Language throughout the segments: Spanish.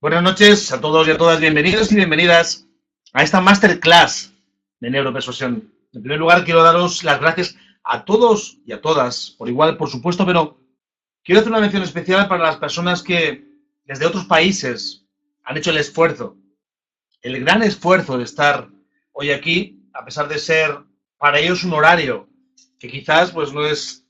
Buenas noches a todos y a todas, bienvenidos y bienvenidas a esta masterclass de neuropersuasión. En primer lugar, quiero daros las gracias a todos y a todas, por igual, por supuesto, pero quiero hacer una mención especial para las personas que desde otros países han hecho el gran esfuerzo de estar hoy aquí, a pesar de ser para ellos un horario que quizás pues no es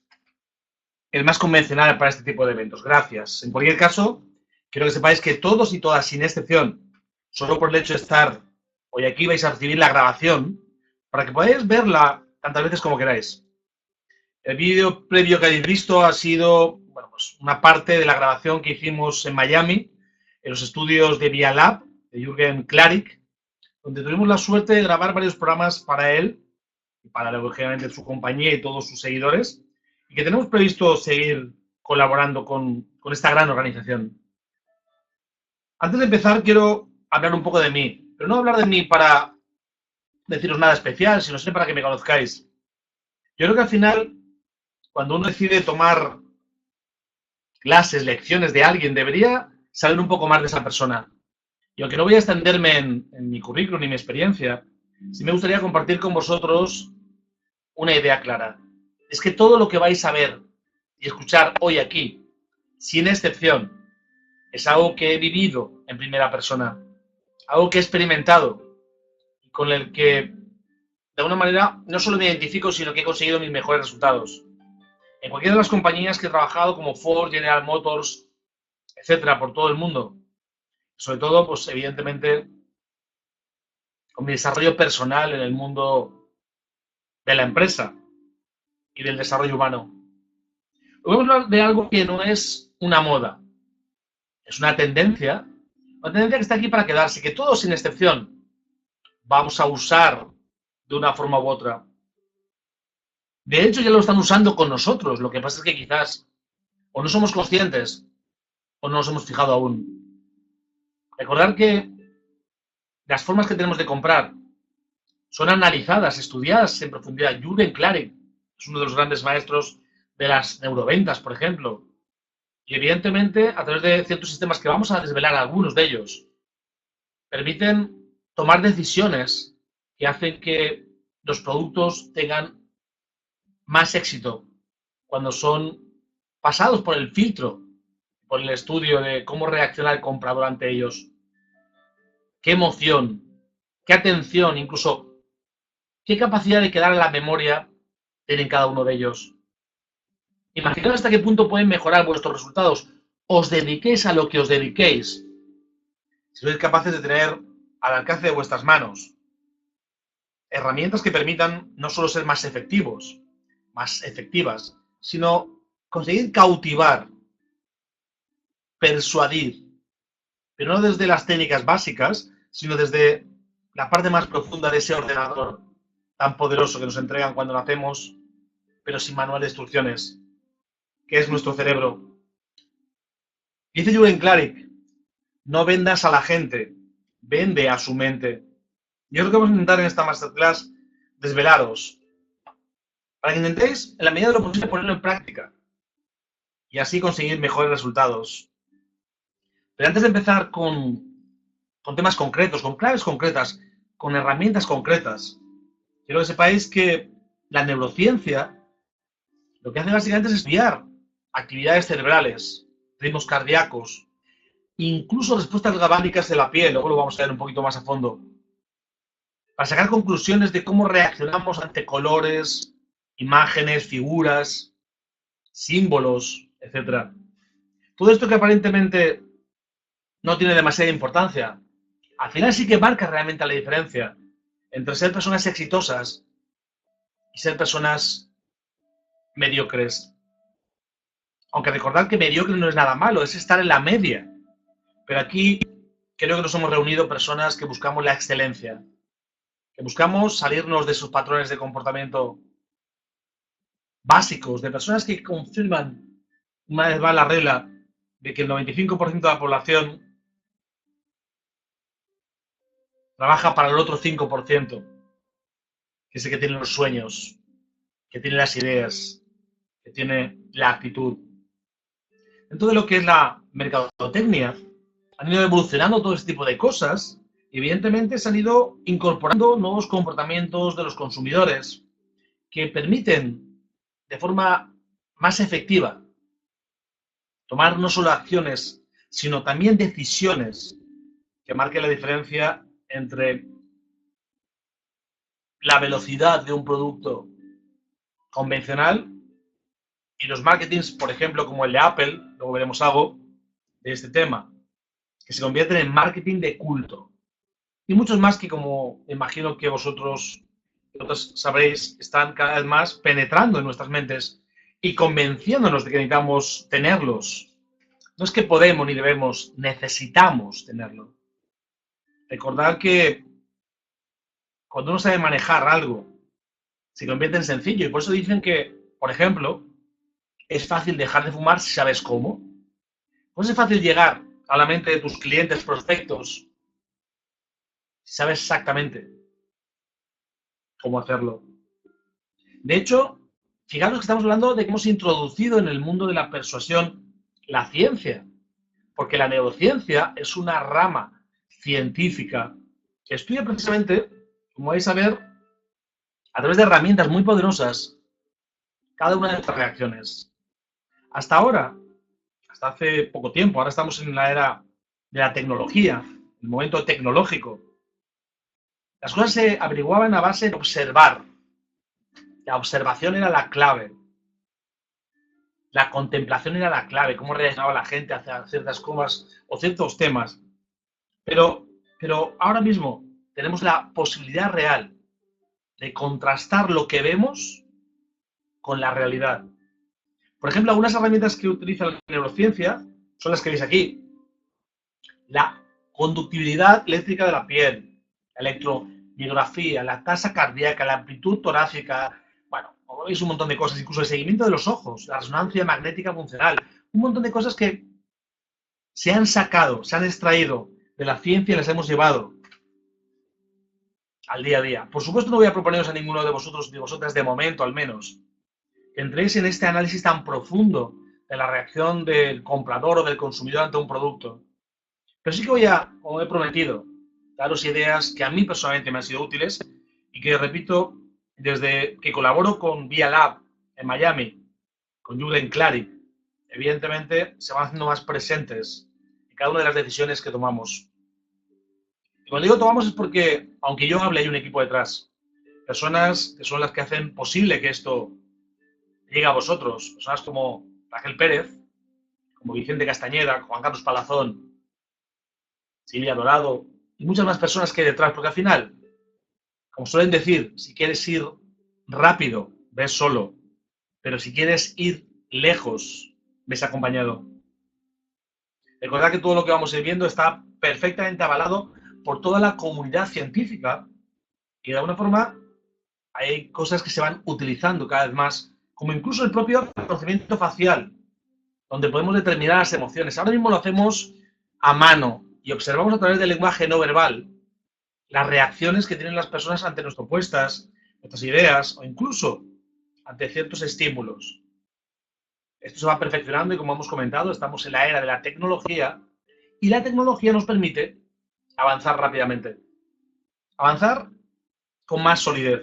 el más convencional para este tipo de eventos. Gracias. En cualquier caso, quiero que sepáis que todos y todas, sin excepción, solo por el hecho de estar hoy aquí, vais a recibir la grabación para que podáis verla tantas veces como queráis. El vídeo previo que habéis visto ha sido pues una parte de la grabación que hicimos en Miami, en los estudios de Via Lab, de Jürgen Klarik, donde tuvimos la suerte de grabar varios programas para él y para, lógicamente, su compañía y todos sus seguidores, y que tenemos previsto seguir colaborando con esta gran organización. Antes de empezar, quiero hablar un poco de mí, pero no hablar de mí para deciros nada especial, sino para que me conozcáis. Yo creo que al final, cuando uno decide tomar clases, lecciones de alguien, debería saber un poco más de esa persona. Y aunque no voy a extenderme en mi currículum ni mi experiencia, sí me gustaría compartir con vosotros una idea clara. Es que todo lo que vais a ver y escuchar hoy aquí, sin excepción, es algo que he vivido en primera persona, algo que he experimentado y con el que, de alguna manera, no solo me identifico, sino que he conseguido mis mejores resultados. En cualquiera de las compañías que he trabajado, como Ford, General Motors, etcétera, por todo el mundo. Sobre todo, pues evidentemente, con mi desarrollo personal en el mundo de la empresa y del desarrollo humano. Hoy vamos a hablar de algo que no es una moda, es una tendencia que está aquí para quedarse, que todos, sin excepción, vamos a usar de una forma u otra. De hecho, ya lo están usando con nosotros. Lo que pasa es que quizás o no somos conscientes o no nos hemos fijado aún. Recordar que las formas que tenemos de comprar son analizadas, estudiadas en profundidad. Jürgen Klarik es uno de los grandes maestros de las neuroventas, por ejemplo. Y evidentemente, a través de ciertos sistemas que vamos a desvelar algunos de ellos, permiten tomar decisiones que hacen que los productos tengan más éxito cuando son pasados por el filtro, por el estudio de cómo reacciona el comprador ante ellos. Qué emoción, qué atención, incluso qué capacidad de quedar en la memoria tienen cada uno de ellos. Imaginad hasta qué punto pueden mejorar vuestros resultados. Os dediquéis a lo que os dediquéis. Si sois capaces de tener al alcance de vuestras manos herramientas que permitan no solo ser más efectivos, más efectivas, sino conseguir cautivar, persuadir, pero no desde las técnicas básicas, sino desde la parte más profunda de ese ordenador tan poderoso que nos entregan cuando nacemos, pero sin manual de instrucciones, que es nuestro cerebro. Dice Jürgen Klarik, no vendas a la gente, vende a su mente. Yo creo que vamos a intentar en esta masterclass desvelaros, para que intentéis, en la medida de lo posible, ponerlo en práctica y así conseguir mejores resultados. Pero antes de empezar con temas concretos, con claves concretas, con herramientas concretas, quiero que sepáis que la neurociencia lo que hace básicamente es estudiar actividades cerebrales, ritmos cardíacos, incluso respuestas galvánicas de la piel, luego lo vamos a ver un poquito más a fondo, para sacar conclusiones de cómo reaccionamos ante colores, imágenes, figuras, símbolos, etc. Todo esto que aparentemente no tiene demasiada importancia, al final sí que marca realmente la diferencia entre ser personas exitosas y ser personas mediocres. Aunque recordad que mediocre no es nada malo, es estar en la media. Pero aquí creo que nos hemos reunido personas que buscamos la excelencia, que buscamos salirnos de esos patrones de comportamiento básicos, de personas que confirman, una vez va la regla, de que el 95% de la población trabaja para el otro 5%, que es el que tiene los sueños, que tiene las ideas, que tiene la actitud. Dentro de lo que es la mercadotecnia, han ido evolucionando todo este tipo de cosas y evidentemente se han ido incorporando nuevos comportamientos de los consumidores que permiten de forma más efectiva tomar no solo acciones, sino también decisiones que marquen la diferencia entre la velocidad de un producto convencional y los marketings, por ejemplo, como el de Apple, luego veremos algo de este tema, que se convierten en marketing de culto. Y muchos más que, como imagino que vosotros sabréis, están cada vez más penetrando en nuestras mentes y convenciéndonos de que necesitamos tenerlos. No es que podemos ni debemos, necesitamos tenerlo. Recordad que cuando uno sabe manejar algo, se convierte en sencillo. Y por eso dicen que, por ejemplo, es fácil dejar de fumar si sabes cómo. Pues es fácil llegar a la mente de tus clientes, prospectos, si sabes exactamente cómo hacerlo. De hecho, fijaros que estamos hablando de que hemos introducido en el mundo de la persuasión la ciencia, porque la neurociencia es una rama científica que estudia precisamente, como vais a ver, a través de herramientas muy poderosas, cada una de estas reacciones. Hasta ahora, hasta hace poco tiempo, ahora estamos en la era de la tecnología, el momento tecnológico. Las cosas se averiguaban a base de observar. La observación era la clave. La contemplación era la clave, cómo reaccionaba la gente hacia ciertas cosas o ciertos temas. Pero ahora mismo tenemos la posibilidad real de contrastar lo que vemos con la realidad. Por ejemplo, algunas herramientas que utiliza la neurociencia son las que veis aquí. La conductividad eléctrica de la piel, la electromiografía, la tasa cardíaca, la amplitud torácica, bueno, como veis un montón de cosas, incluso el seguimiento de los ojos, la resonancia magnética funcional, un montón de cosas que se han sacado, se han extraído de la ciencia y las hemos llevado al día a día. Por supuesto no voy a proponeros a ninguno de vosotros, de vosotras de momento al menos, que entréis en este análisis tan profundo de la reacción del comprador o del consumidor ante un producto. Pero sí que voy a, como he prometido, daros ideas que a mí personalmente me han sido útiles y que, repito, desde que colaboro con Via Lab en Miami, con Julen Clary, evidentemente se van haciendo más presentes en cada una de las decisiones que tomamos. Y cuando digo tomamos es porque, aunque yo hable, hay un equipo detrás. Personas que son las que hacen posible que esto llegue a vosotros. Personas como Raquel Pérez, como Vicente Castañeda, Juan Carlos Palazón, Silvia Dorado y muchas más personas que hay detrás, porque al final, como suelen decir, si quieres ir rápido, ves solo, pero si quieres ir lejos, ves acompañado. Recordad que todo lo que vamos a ir viendo está perfectamente avalado por toda la comunidad científica y de alguna forma hay cosas que se van utilizando cada vez más, como incluso el propio reconocimiento facial, donde podemos determinar las emociones. Ahora mismo lo hacemos a mano y observamos a través del lenguaje no verbal las reacciones que tienen las personas ante nuestras propuestas, nuestras ideas o incluso ante ciertos estímulos. Esto se va perfeccionando y, como hemos comentado, estamos en la era de la tecnología y la tecnología nos permite avanzar rápidamente. Avanzar con más solidez.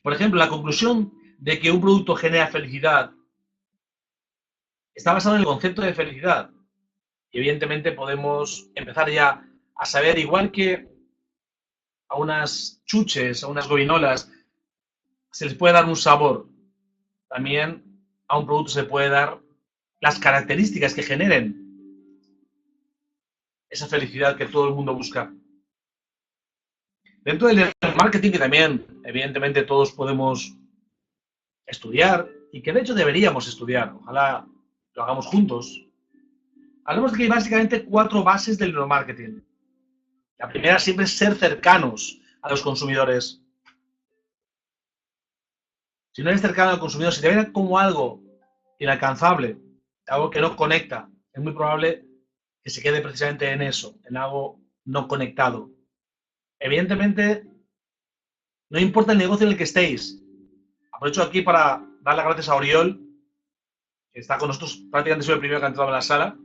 Por ejemplo, la conclusión de que un producto genera felicidad está basado en el concepto de felicidad. Y evidentemente podemos empezar ya a saber, igual que a unas chuches, a unas gominolas, se les puede dar un sabor. También a un producto se puede dar las características que generen esa felicidad que todo el mundo busca. Dentro del marketing, que también, evidentemente, todos podemos estudiar y que de hecho deberíamos estudiar, ojalá lo hagamos juntos. Hablamos de que hay básicamente 4 bases del neuromarketing. La primera siempre es ser cercanos a los consumidores. Si no eres cercano al consumidor, si te ven como algo inalcanzable, algo que no conecta, es muy probable que se quede precisamente en eso, en algo no conectado. Evidentemente, no importa el negocio en el que estéis. Aprovecho aquí para dar las gracias a Oriol, que está con nosotros, prácticamente soy el primero que ha entrado en la sala,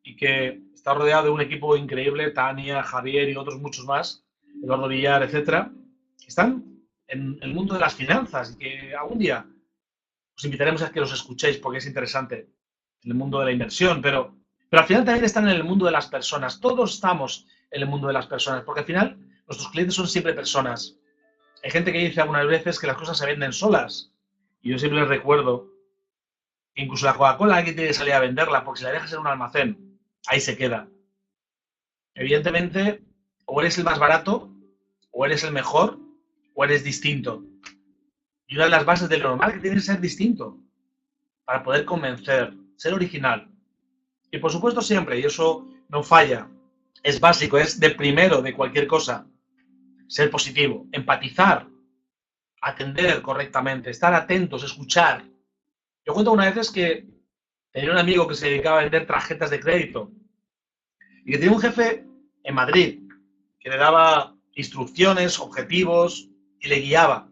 y que está rodeado de un equipo increíble, Tania, Javier y otros muchos más, Eduardo Villar, etcétera, que están en el mundo de las finanzas y que algún día os invitaremos a que los escuchéis porque es interesante en el mundo de la inversión, pero al final también están en el mundo de las personas. Todos estamos en el mundo de las personas, porque al final nuestros clientes son siempre personas. Hay gente que dice algunas veces que las cosas se venden solas. Y yo siempre les recuerdo que incluso la Coca-Cola alguien tiene que salir a venderla, porque si la dejas en un almacén, ahí se queda. Evidentemente, o eres el más barato, o eres el mejor, o eres distinto. Y una de las bases del normal que tiene que ser distinto para poder convencer, ser original. Y por supuesto siempre, y eso no falla, es básico, es de primero de cualquier cosa, ser positivo, empatizar, atender correctamente, estar atentos, escuchar. Yo cuento una vez que tenía un amigo que se dedicaba a vender tarjetas de crédito y que tenía un jefe en Madrid que le daba instrucciones, objetivos y le guiaba.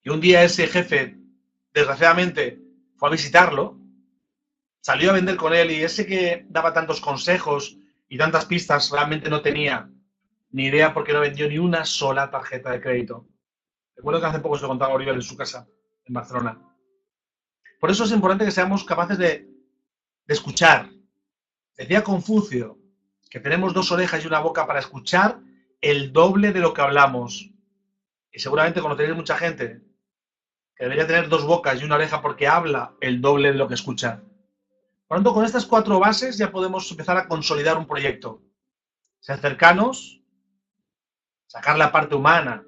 Y un día ese jefe, desgraciadamente, fue a visitarlo, salió a vender con él y ese que daba tantos consejos y tantas pistas realmente no tenía ni idea porque no vendió ni una sola tarjeta de crédito. Recuerdo que hace poco se lo contaba a Oriol en su casa, en Barcelona. Por eso es importante que seamos capaces de escuchar. Decía Confucio que tenemos dos orejas y una boca para escuchar el doble de lo que hablamos. Y seguramente conoceréis mucha gente que debería tener dos bocas y una oreja porque habla el doble de lo que escucha. Por lo tanto, con estas cuatro bases ya podemos empezar a consolidar un proyecto. Ser cercanos, sacar la parte humana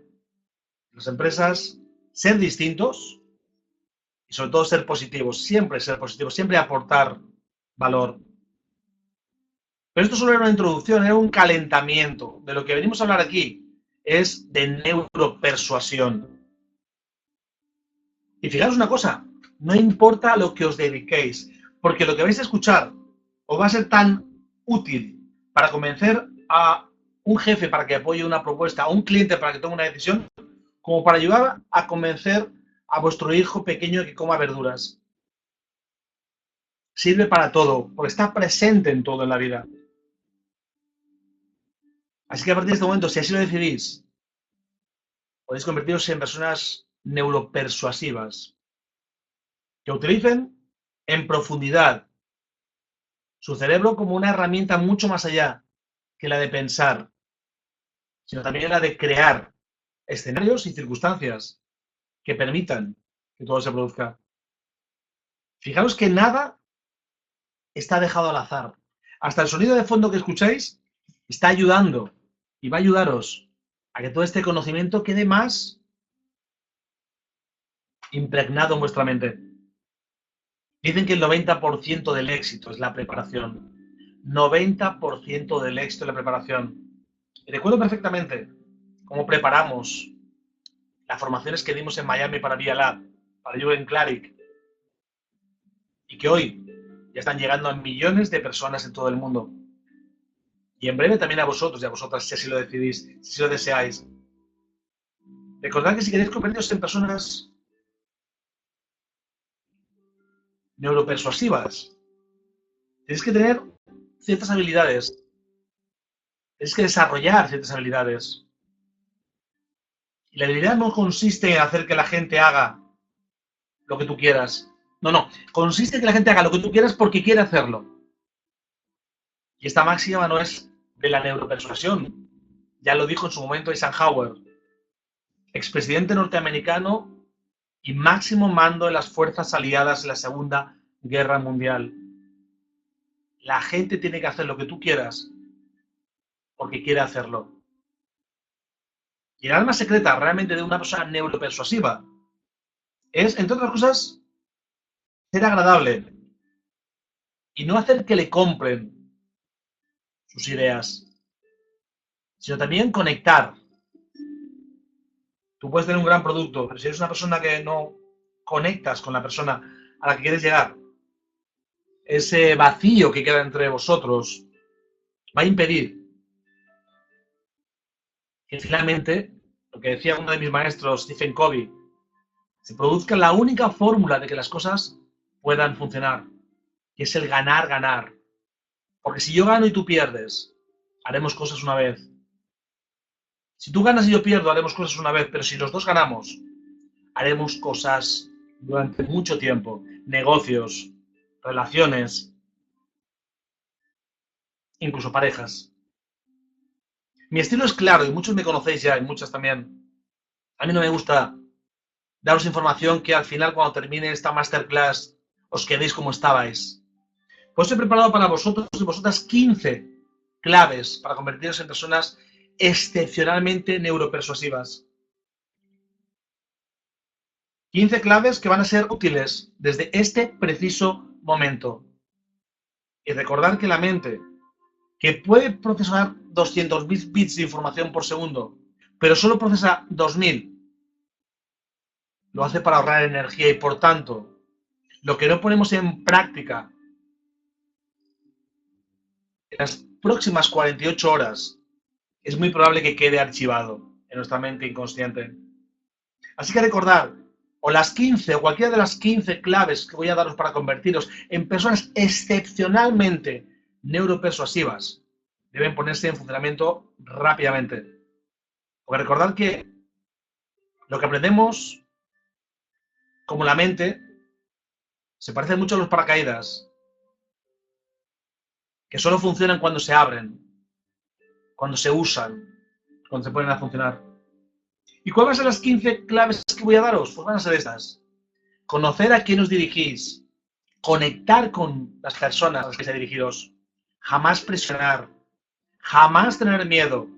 de las empresas, ser distintos y sobre todo ser positivos, siempre aportar valor. Pero esto solo era una introducción, era un calentamiento. De lo que venimos a hablar aquí es de neuropersuasión. Y fijaros una cosa, no importa a lo que os dediquéis, porque lo que vais a escuchar os va a ser tan útil para convencer a un jefe para que apoye una propuesta, a un cliente para que tome una decisión, como para ayudar a convencer a vuestro hijo pequeño que coma verduras. Sirve para todo, porque está presente en todo en la vida. Así que a partir de este momento, si así lo decidís, podéis convertiros en personas neuropersuasivas que utilicen en profundidad su cerebro como una herramienta mucho más allá que la de pensar, sino también la de crear escenarios y circunstancias que permitan que todo se produzca. Fijaros que nada está dejado al azar. Hasta el sonido de fondo que escucháis está ayudando y va a ayudaros a que todo este conocimiento quede más impregnado en vuestra mente. Dicen que el 90% del éxito es la preparación. 90% del éxito es la preparación. Y recuerdo perfectamente cómo preparamos las formaciones que dimos en Miami para Via Lab, para Jürgen Klarik, y que hoy ya están llegando a millones de personas en todo el mundo. Y en breve también a vosotros y a vosotras, si así lo decidís, si así lo deseáis. Recordad que si queréis convertiros en personas neuropersuasivas, tenéis que tener ciertas habilidades, tenéis que desarrollar ciertas habilidades. Y la habilidad no consiste en hacer que la gente haga lo que tú quieras. No. Consiste en que la gente haga lo que tú quieras porque quiere hacerlo. Y esta máxima no es de la neuropersuasión. Ya lo dijo en su momento Eisenhower, expresidente norteamericano y máximo mando de las fuerzas aliadas en la Segunda Guerra Mundial. La gente tiene que hacer lo que tú quieras porque quiere hacerlo. Y el alma secreta realmente de una persona neuropersuasiva es, entre otras cosas, ser agradable y no hacer que le compren sus ideas, sino también conectar. Tú puedes tener un gran producto, pero si eres una persona que no conectas con la persona a la que quieres llegar, ese vacío que queda entre vosotros va a impedir que finalmente, lo que decía uno de mis maestros, Stephen Covey, se produzca la única fórmula de que las cosas puedan funcionar. y es el ganar, ganar. Porque si yo gano y tú pierdes, haremos cosas una vez. Si tú ganas y yo pierdo, haremos cosas una vez, pero si los dos ganamos, haremos cosas durante mucho tiempo. Negocios, relaciones, incluso parejas. Mi estilo es claro y muchos me conocéis ya y muchas también. A mí no me gusta daros información que al final cuando termine esta masterclass os quedéis como estabais. Pues he preparado para vosotros y vosotras 15 claves para convertiros en personas excepcionalmente neuropersuasivas. 15 claves que van a ser útiles desde este preciso momento. Y recordad que la mente, que puede procesar 200.000 bits de información por segundo, pero solo procesa 2.000, lo hace para ahorrar energía y por tanto, lo que no ponemos en práctica en las próximas 48 horas es muy probable que quede archivado en nuestra mente inconsciente. Así que recordad, o las 15 o cualquiera de las 15 claves que voy a daros para convertiros en personas excepcionalmente neuropersuasivas deben ponerse en funcionamiento rápidamente. Porque recordad que lo que aprendemos como la mente se parece mucho a los paracaídas, que solo funcionan cuando se abren, cuando se usan, cuando se ponen a funcionar. ¿Y cuáles van a ser las 15 claves que voy a daros? Pues van a ser estas. Conocer a quién os dirigís, conectar con las personas a las que se dirigiros, jamás presionar, jamás tener miedo,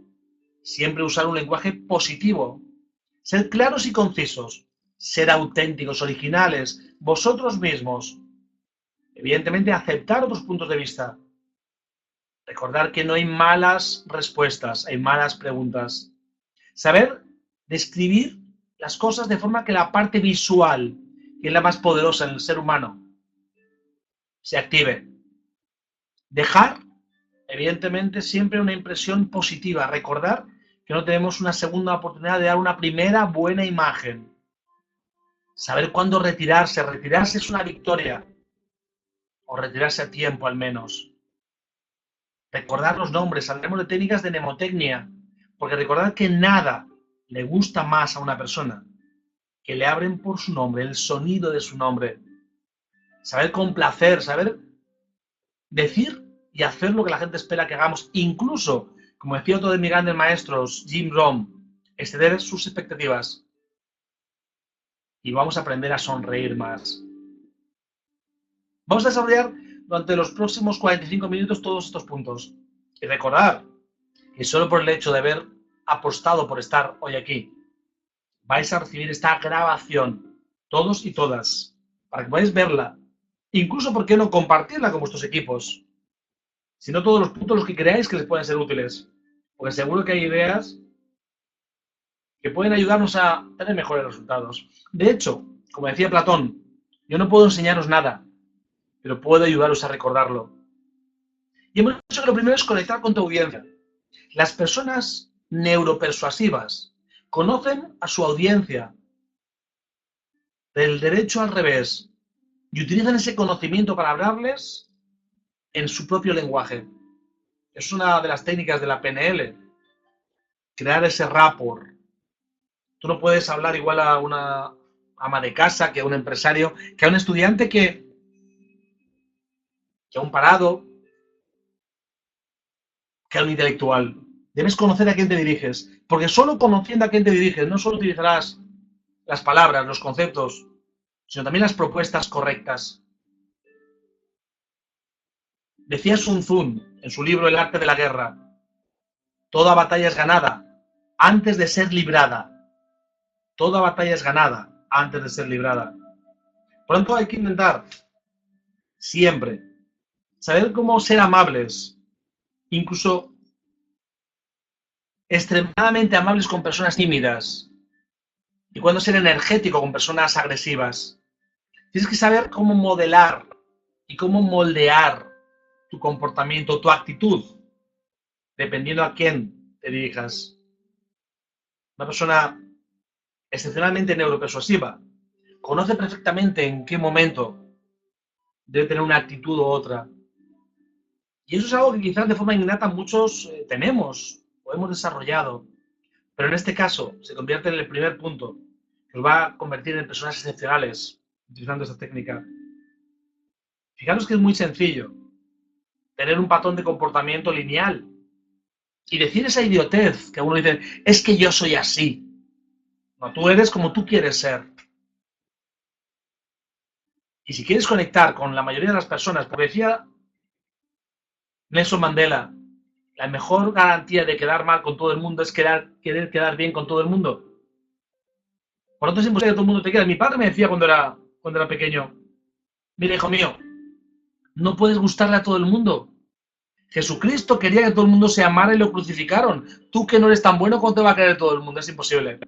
siempre usar un lenguaje positivo, ser claros y concisos, ser auténticos, originales, vosotros mismos, evidentemente aceptar otros puntos de vista, recordar que no hay malas respuestas, hay malas preguntas, saber describir las cosas de forma que la parte visual, que es la más poderosa en el ser humano, se active. Dejar, evidentemente, siempre una impresión positiva. Recordar que no tenemos una segunda oportunidad de dar una primera buena imagen. Saber cuándo retirarse. Retirarse es una victoria. O retirarse a tiempo, al menos. Recordar los nombres. Hablaremos de técnicas de mnemotecnia. Porque recordad que nada le gusta más a una persona que le abren por su nombre, el sonido de su nombre. Saber complacer, saber decir y hacer lo que la gente espera que hagamos, incluso, como decía otro de mis grandes maestros, Jim Rohn, exceder sus expectativas. Y vamos a aprender a sonreír más. Vamos a desarrollar durante los próximos 45 minutos todos estos puntos. Y recordar que solo por el hecho de haber apostado por estar hoy aquí, vais a recibir esta grabación, todos y todas, para que podáis verla. Incluso, ¿por qué no compartirla con vuestros equipos? Sino todos los puntos los que creáis que les pueden ser útiles. Porque seguro que hay ideas que pueden ayudarnos a tener mejores resultados. De hecho, como decía Platón, yo no puedo enseñaros nada, pero puedo ayudaros a recordarlo. Y hemos dicho que lo primero es conectar con tu audiencia. Las personas neuropersuasivas conocen a su audiencia del derecho al revés y utilizan ese conocimiento para hablarles en su propio lenguaje. Es una de las técnicas de la PNL, crear ese rapport. Tú no puedes hablar igual a una ama de casa, que a un empresario, que a un estudiante, que a un parado, que a un intelectual. Debes conocer a quién te diriges, porque solo conociendo a quién te diriges, no solo utilizarás las palabras, los conceptos, sino también las propuestas correctas. Decía Sun Tzu en su libro El arte de la guerra, toda batalla es ganada antes de ser librada. Toda batalla es ganada antes de ser librada. Por lo tanto, hay que intentar siempre saber cómo ser amables, incluso extremadamente amables con personas tímidas, y cuándo ser energético con personas agresivas. Tienes que saber cómo modelar y cómo moldear tu comportamiento, tu actitud, dependiendo a quién te dirijas. Una persona excepcionalmente neuropersuasiva conoce perfectamente en qué momento debe tener una actitud u otra. Y eso es algo que quizás de forma innata muchos tenemos o hemos desarrollado. Pero en este caso se convierte en el primer punto que os va a convertir en personas excepcionales utilizando esta técnica. Fijaros que es muy sencillo tener un patrón de comportamiento lineal y decir esa idiotez que uno dice, es que yo soy así. No, tú eres como tú quieres ser. Y si quieres conectar con la mayoría de las personas, porque decía Nelson Mandela, la mejor garantía de quedar mal con todo el mundo es querer quedar bien con todo el mundo. Por lo tanto, es imposible que todo el mundo te quiera. Mi padre me decía cuando era pequeño, mira, hijo mío, no puedes gustarle a todo el mundo. Jesucristo quería que todo el mundo se amara y lo crucificaron. Tú que no eres tan bueno, ¿cómo te va a querer todo el mundo? Es imposible.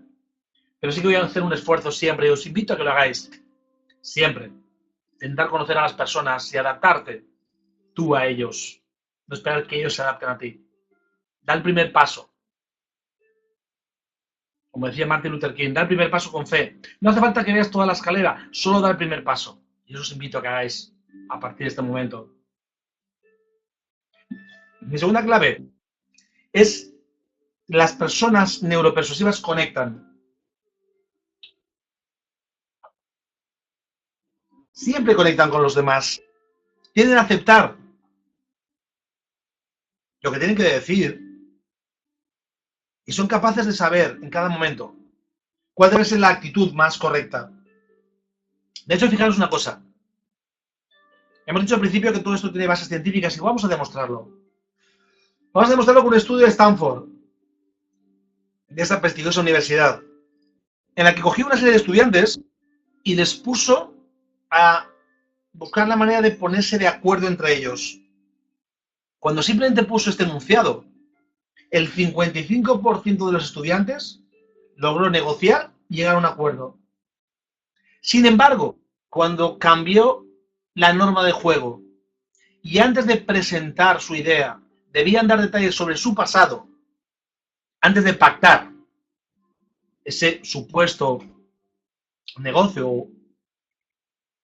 Pero sí que voy a hacer un esfuerzo siempre y os invito a que lo hagáis. Siempre. Intentar conocer a las personas y adaptarte tú a ellos. No esperar que ellos se adapten a ti. Da el primer paso. Como decía Martin Luther King, da el primer paso con fe. No hace falta que veas toda la escalera, solo da el primer paso. Y os invito a que hagáis a partir de este momento. Mi segunda clave es las personas neuropersuasivas conectan. Siempre conectan con los demás. Tienden a aceptar lo que tienen que decir y son capaces de saber en cada momento cuál debe ser la actitud más correcta. De hecho, fijaros una cosa. Hemos dicho al principio que todo esto tiene bases científicas y vamos a demostrarlo. Vamos a demostrarlo con un estudio de Stanford, de esa prestigiosa universidad, en la que cogió una serie de estudiantes y les puso a buscar la manera de ponerse de acuerdo entre ellos. Cuando simplemente puso este enunciado, el 55% de los estudiantes logró negociar y llegar a un acuerdo. Sin embargo, cuando cambió la norma de juego y antes de presentar su idea, debían dar detalles sobre su pasado, antes de pactar ese supuesto negocio,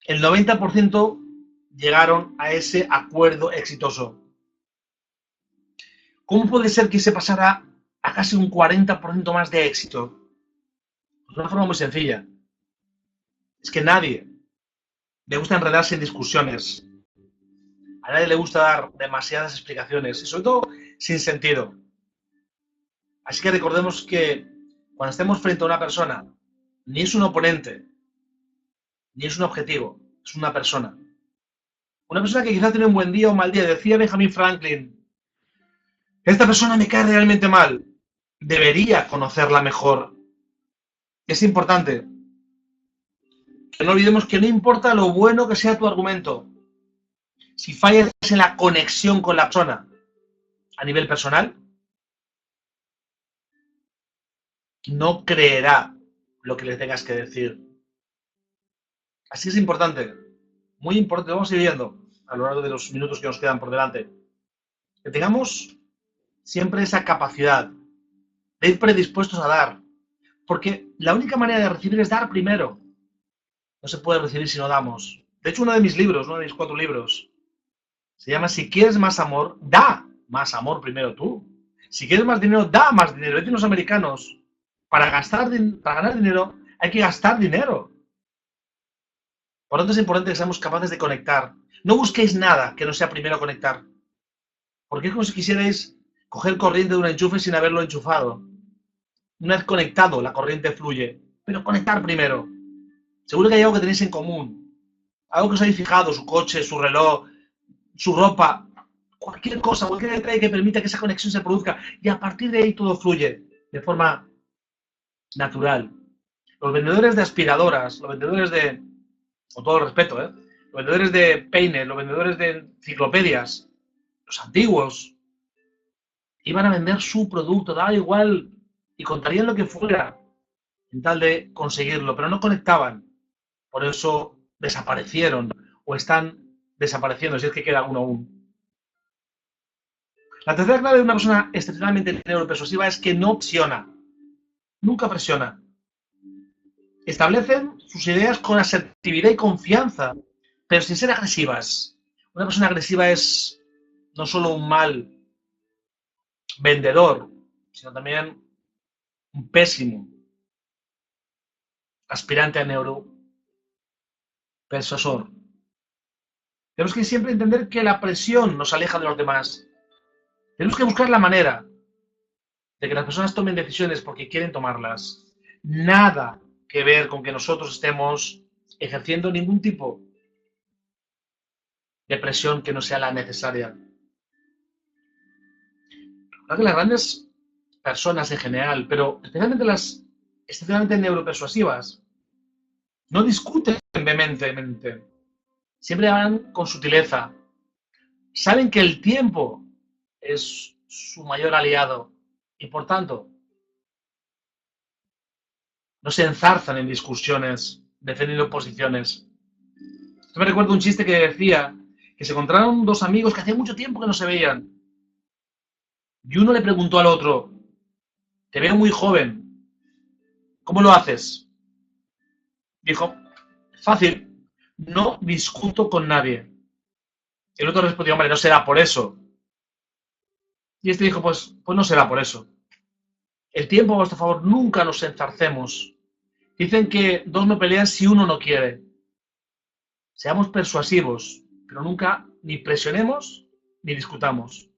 el 90% llegaron a ese acuerdo exitoso. ¿Cómo puede ser que se pasara a casi un 40% más de éxito? Pues de una forma muy sencilla. Es que nadie le gusta enredarse en discusiones. A nadie le gusta dar demasiadas explicaciones y sobre todo sin sentido. Así que recordemos que cuando estemos frente a una persona, ni es un oponente, ni es un objetivo, es una persona. Una persona que quizá tiene un buen día o un mal día. Decía Benjamin Franklin, esta persona me cae realmente mal. Debería conocerla mejor. Es importante que no olvidemos que no importa lo bueno que sea tu argumento. Si fallas en la conexión con la persona a nivel personal, no creerá lo que le tengas que decir. Así es importante, muy importante, vamos a ir viendo a lo largo de los minutos que nos quedan por delante, que tengamos siempre esa capacidad de ir predispuestos a dar, porque la única manera de recibir es dar primero. No se puede recibir si no damos. De hecho, uno de mis libros, uno de mis 4 libros, se llama Si quieres más amor, da más amor primero tú. Si quieres más dinero, da más dinero. Dicen los americanos, para ganar dinero hay que gastar dinero. Por lo tanto, es importante que seamos capaces de conectar. No busquéis nada que no sea primero conectar. Porque es como si quisierais coger corriente de un enchufe sin haberlo enchufado. Una vez conectado, la corriente fluye. Pero conectar primero. Seguro que hay algo que tenéis en común. Algo que os habéis fijado, su coche, su reloj, su ropa. Cualquier cosa, cualquier detalle que permita que esa conexión se produzca. Y a partir de ahí todo fluye de forma natural. Los vendedores de aspiradoras, los vendedores de, con todo el respeto, los vendedores de peines, los vendedores de enciclopedias, los antiguos, iban a vender su producto, daba igual, y contarían lo que fuera, en tal de conseguirlo, pero no conectaban. Por eso desaparecieron, o están desapareciendo, si es que queda alguno aún. La tercera clave de una persona excepcionalmente neuropersuasiva es que no presiona. Nunca presiona. Establecen sus ideas con asertividad y confianza. pero sin ser agresivas. Una persona agresiva es no solo un mal vendedor, sino también un pésimo aspirante a neuropersuasor. Tenemos que siempre entender que la presión nos aleja de los demás. Tenemos que buscar la manera de que las personas tomen decisiones porque quieren tomarlas. Nada que ver con que nosotros estemos ejerciendo ningún tipo de presión que no sea la necesaria. Claro que las grandes personas en general, pero especialmente las extremadamente neuropersuasivas, no discuten vehementemente. Siempre van con sutileza. Saben que el tiempo es su mayor aliado y, por tanto, no se enzarzan en discusiones, defendiendo posiciones. Yo me recuerdo un chiste que decía que se encontraron dos amigos que hacía mucho tiempo que no se veían. Y uno le preguntó al otro, te veo muy joven, ¿cómo lo haces? Dijo, fácil, no discuto con nadie. El otro respondió, hombre, no será por eso. Y este dijo, pues no será por eso. El tiempo a vuestro favor, nunca nos enzarcemos. Dicen que dos no pelean si uno no quiere. Seamos persuasivos, pero nunca ni presionemos ni discutamos.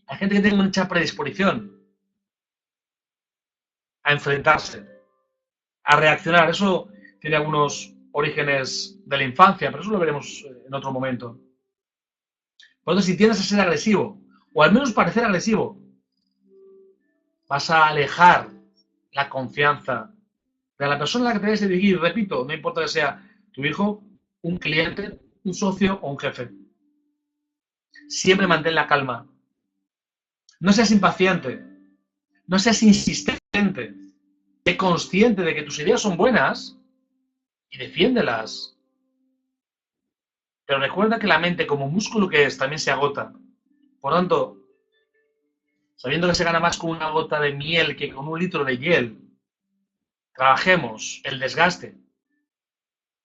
Hay gente que tiene mucha predisposición a enfrentarse, a reaccionar. Eso tiene algunos orígenes de la infancia, pero eso lo veremos en otro momento. Por lo tanto, si tiendes a ser agresivo, o al menos parecer agresivo, vas a alejar la confianza de la persona a la que te debes dirigir. Repito, no importa que sea tu hijo, un cliente, un socio o un jefe. Siempre mantén la calma. No seas impaciente. No seas insistente. Sé consciente de que tus ideas son buenas y defiéndelas. Pero recuerda que la mente, como músculo que es, también se agota. Por tanto, sabiendo que se gana más con una gota de miel que con un litro de hiel, trabajemos el desgaste,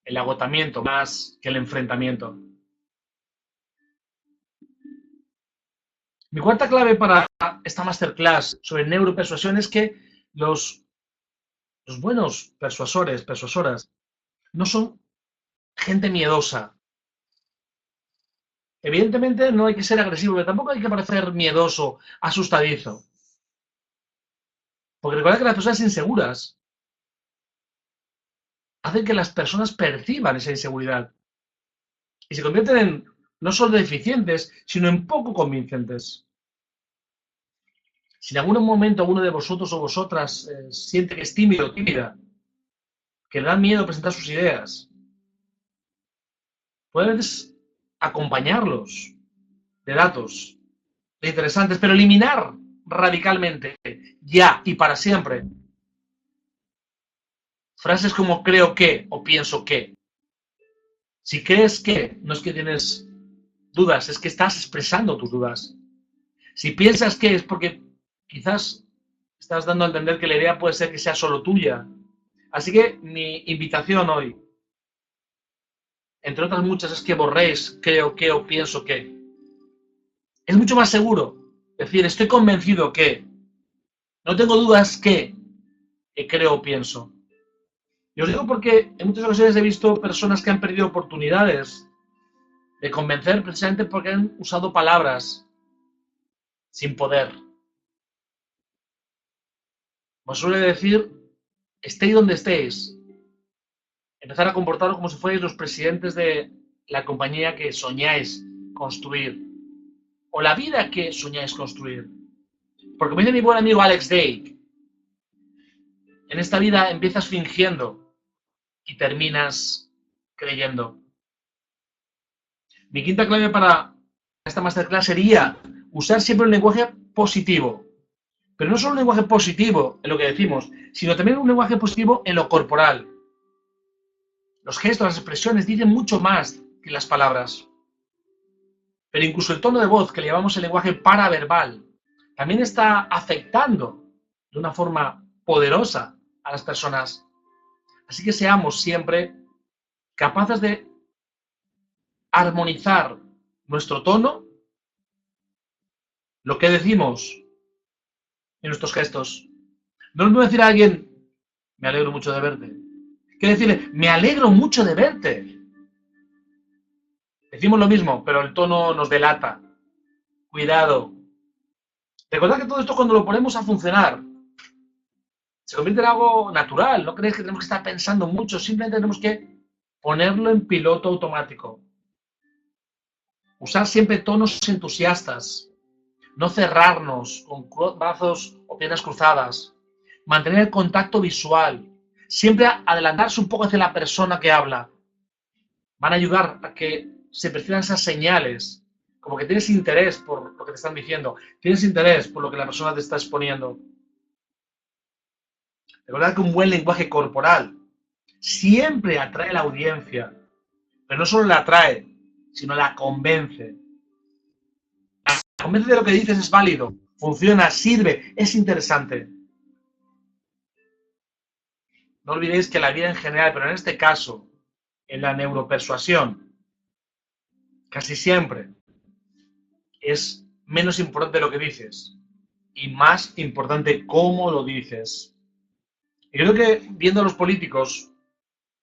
el agotamiento, más que el enfrentamiento. Mi cuarta clave para esta masterclass sobre neuropersuasión es que los buenos persuasores, persuasoras, no son gente miedosa. Evidentemente no hay que ser agresivo, pero tampoco hay que parecer miedoso, asustadizo. Porque recuerda que las personas inseguras hacen que las personas perciban esa inseguridad y se convierten en no solo deficientes, sino en poco convincentes. Si en algún momento alguno de vosotros o vosotras siente que es tímido o tímida, que le dan miedo presentar sus ideas, puedes acompañarlos de datos, de interesantes, pero eliminar radicalmente, ya y para siempre, frases como creo que o pienso que. Si crees que, no es que tienes dudas, es que estás expresando tus dudas. Si piensas que es porque quizás estás dando a entender que la idea puede ser que sea solo tuya. Así que mi invitación hoy, entre otras muchas, es que borréis creo que o pienso que. Es mucho más seguro decir estoy convencido que, no tengo dudas que creo o pienso. Y os digo porque en muchas ocasiones he visto personas que han perdido oportunidades de convencer precisamente porque han usado palabras sin poder. Como suele decir, estéis donde estéis, empezar a comportaros como si fuerais los presidentes de la compañía que soñáis construir o la vida que soñáis construir. Porque como dice mi buen amigo Alex Day, en esta vida empiezas fingiendo y terminas creyendo. Mi quinta clave para esta masterclass sería usar siempre un lenguaje positivo. Pero no solo un lenguaje positivo en lo que decimos, sino también un lenguaje positivo en lo corporal. Los gestos, las expresiones dicen mucho más que las palabras. Pero incluso el tono de voz, que le llamamos el lenguaje paraverbal, también está afectando de una forma poderosa a las personas. Así que seamos siempre capaces de armonizar nuestro tono, lo que decimos en nuestros gestos. No es lo mismo decir a alguien, me alegro mucho de verte, que decirle, me alegro mucho de verte. Decimos lo mismo, pero el tono nos delata. Cuidado. Recordad que todo esto cuando lo ponemos a funcionar se convierte en algo natural. No creéis que tenemos que estar pensando mucho, simplemente tenemos que ponerlo en piloto automático. Usar siempre tonos entusiastas. No cerrarnos con brazos o piernas cruzadas. Mantener el contacto visual. Siempre adelantarse un poco hacia la persona que habla. Van a ayudar a que se perciban esas señales. Como que tienes interés por lo que te están diciendo. Tienes interés por lo que la persona te está exponiendo. Recordad que un buen lenguaje corporal siempre atrae a la audiencia. Pero no solo la atrae, sino la convence. La convence de lo que dices es válido, funciona, sirve, es interesante. No olvidéis que la vida en general, pero en este caso, en la neuropersuasión, casi siempre es menos importante lo que dices y más importante cómo lo dices. Y creo que viendo a los políticos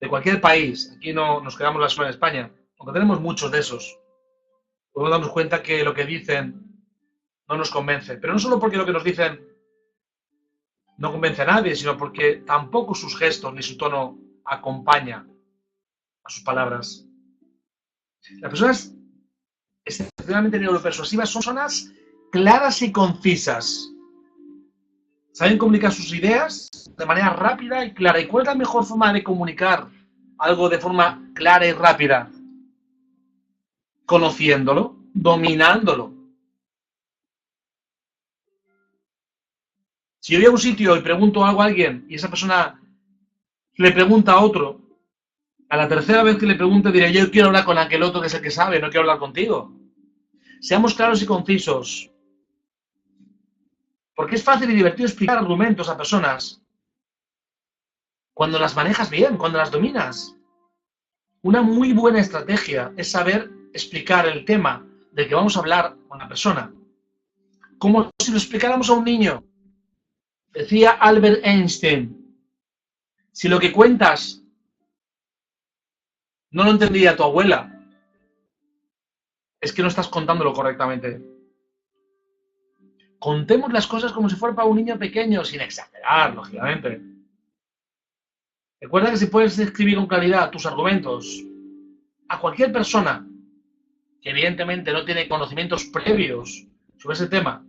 de cualquier país, aquí no nos quedamos la sola en España, aunque tenemos muchos de esos, podemos darnos cuenta que lo que dicen no nos convence. Pero no solo porque lo que nos dicen no convence a nadie, sino porque tampoco sus gestos ni su tono acompaña a sus palabras. Las personas excepcionalmente neuropersuasivas son personas claras y concisas. Saben comunicar sus ideas de manera rápida y clara. ¿Y cuál es la mejor forma de comunicar algo de forma clara y rápida? Conociéndolo, dominándolo. Si yo voy a un sitio y pregunto algo a alguien y esa persona le pregunta a otro, a la tercera vez que le pregunte diré, yo quiero hablar con aquel otro que es el que sabe, no quiero hablar contigo. Seamos claros y concisos. Porque es fácil y divertido explicar argumentos a personas cuando las manejas bien, cuando las dominas. Una muy buena estrategia es saber explicar el tema del que vamos a hablar con la persona. Como si lo explicáramos a un niño. Decía Albert Einstein, si lo que cuentas no lo entendía tu abuela, es que no estás contándolo correctamente. Contemos las cosas como si fuera para un niño pequeño, sin exagerar, lógicamente. Recuerda que si puedes escribir con claridad tus argumentos a cualquier persona que evidentemente no tiene conocimientos previos sobre ese tema,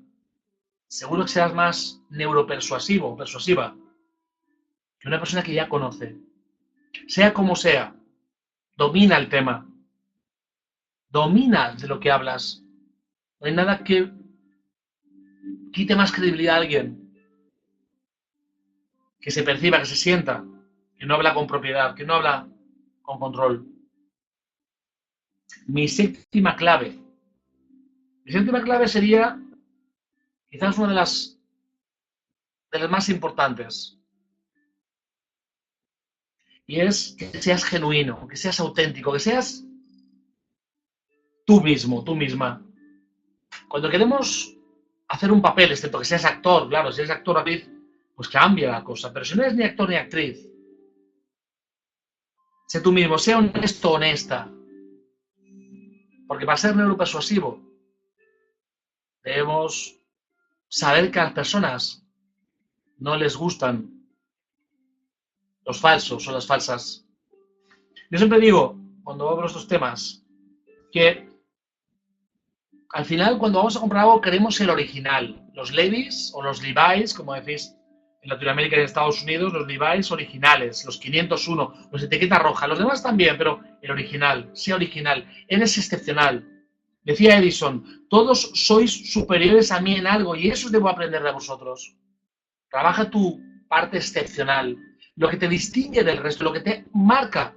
seguro que serás más neuropersuasivo o persuasiva que una persona que ya conoce. Sea como sea, domina el tema. Domina de lo que hablas. No hay nada que quite más credibilidad a alguien. Que se perciba, que se sienta, que no habla con propiedad, que no habla con control. Mi séptima clave. Mi séptima clave sería quizás una de las más importantes. Y es que seas genuino, que seas auténtico, que seas tú mismo, tú misma. Cuando queremos hacer un papel, excepto que seas actor, claro, si eres actor o actriz, pues cambia la cosa. Pero si no eres ni actor ni actriz, sé tú mismo, sé honesto o honesta. Porque para ser neuropersuasivo, debemos saber que a las personas no les gustan los falsos o las falsas. Yo siempre digo, cuando hablo de estos temas, que al final cuando vamos a comprar algo queremos el original. Los Levi's o los Levi's, como decís en Latinoamérica y en Estados Unidos, los Levi's originales, los 501, los etiqueta roja. Los demás también, pero el original, sea original. Eres excepcional. Decía Edison, todos sois superiores a mí en algo y eso debo aprender de vosotros. Trabaja tu parte excepcional, lo que te distingue del resto, lo que te marca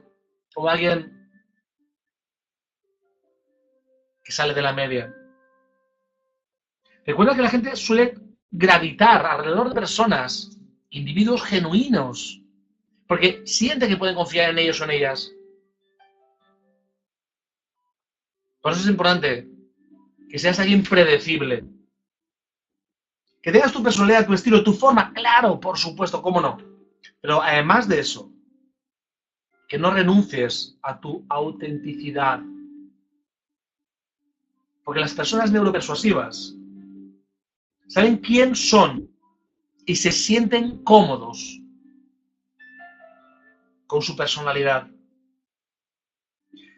como alguien que sale de la media. Recuerda que la gente suele gravitar alrededor de personas, individuos genuinos, porque siente que pueden confiar en ellos o en ellas. Por eso es importante que seas alguien predecible. Que tengas tu personalidad, tu estilo, tu forma, claro, por supuesto, cómo no. Pero además de eso, que no renuncies a tu autenticidad. Porque las personas neuropersuasivas saben quién son y se sienten cómodos con su personalidad.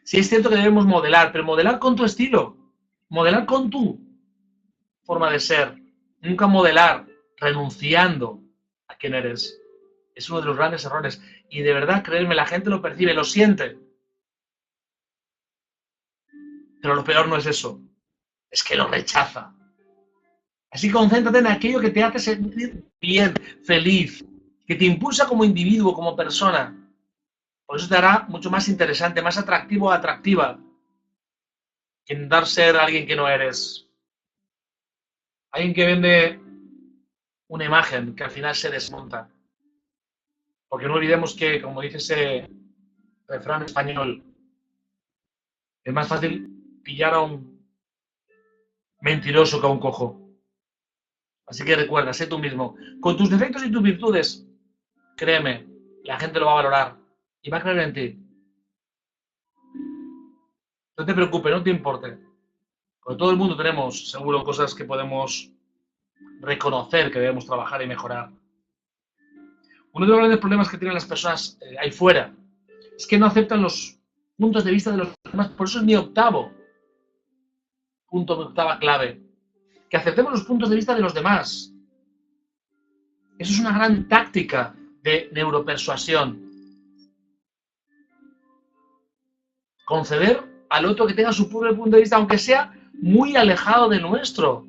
Sí es cierto que debemos modelar, pero modelar con tu estilo, modelar con tu forma de ser, nunca modelar renunciando a quién eres. Es uno de los grandes errores. Y de verdad, creerme, la gente lo percibe, lo siente. Pero lo peor no es eso, es que lo rechaza. Así que concéntrate en aquello que te hace sentir bien, feliz, que te impulsa como individuo, como persona. Por eso te hará mucho más interesante, más atractivo o atractiva que intentar ser alguien que no eres. Alguien que vende una imagen que al final se desmonta. Porque no olvidemos que, como dice ese refrán español, es más fácil pillar a un mentiroso que a un cojo. Así que recuerda, sé tú mismo. Con tus defectos y tus virtudes, créeme, la gente lo va a valorar y va a creer en ti. No te preocupes, no te importe. Con todo el mundo tenemos seguro cosas que podemos reconocer que debemos trabajar y mejorar. Uno de los grandes problemas que tienen las personas ahí fuera es que no aceptan los puntos de vista de los demás. Por eso es mi octavo punto, mi octava clave. Que aceptemos los puntos de vista de los demás. Eso es una gran táctica de neuropersuasión. Conceder al otro que tenga su propio punto de vista, aunque sea muy alejado del nuestro.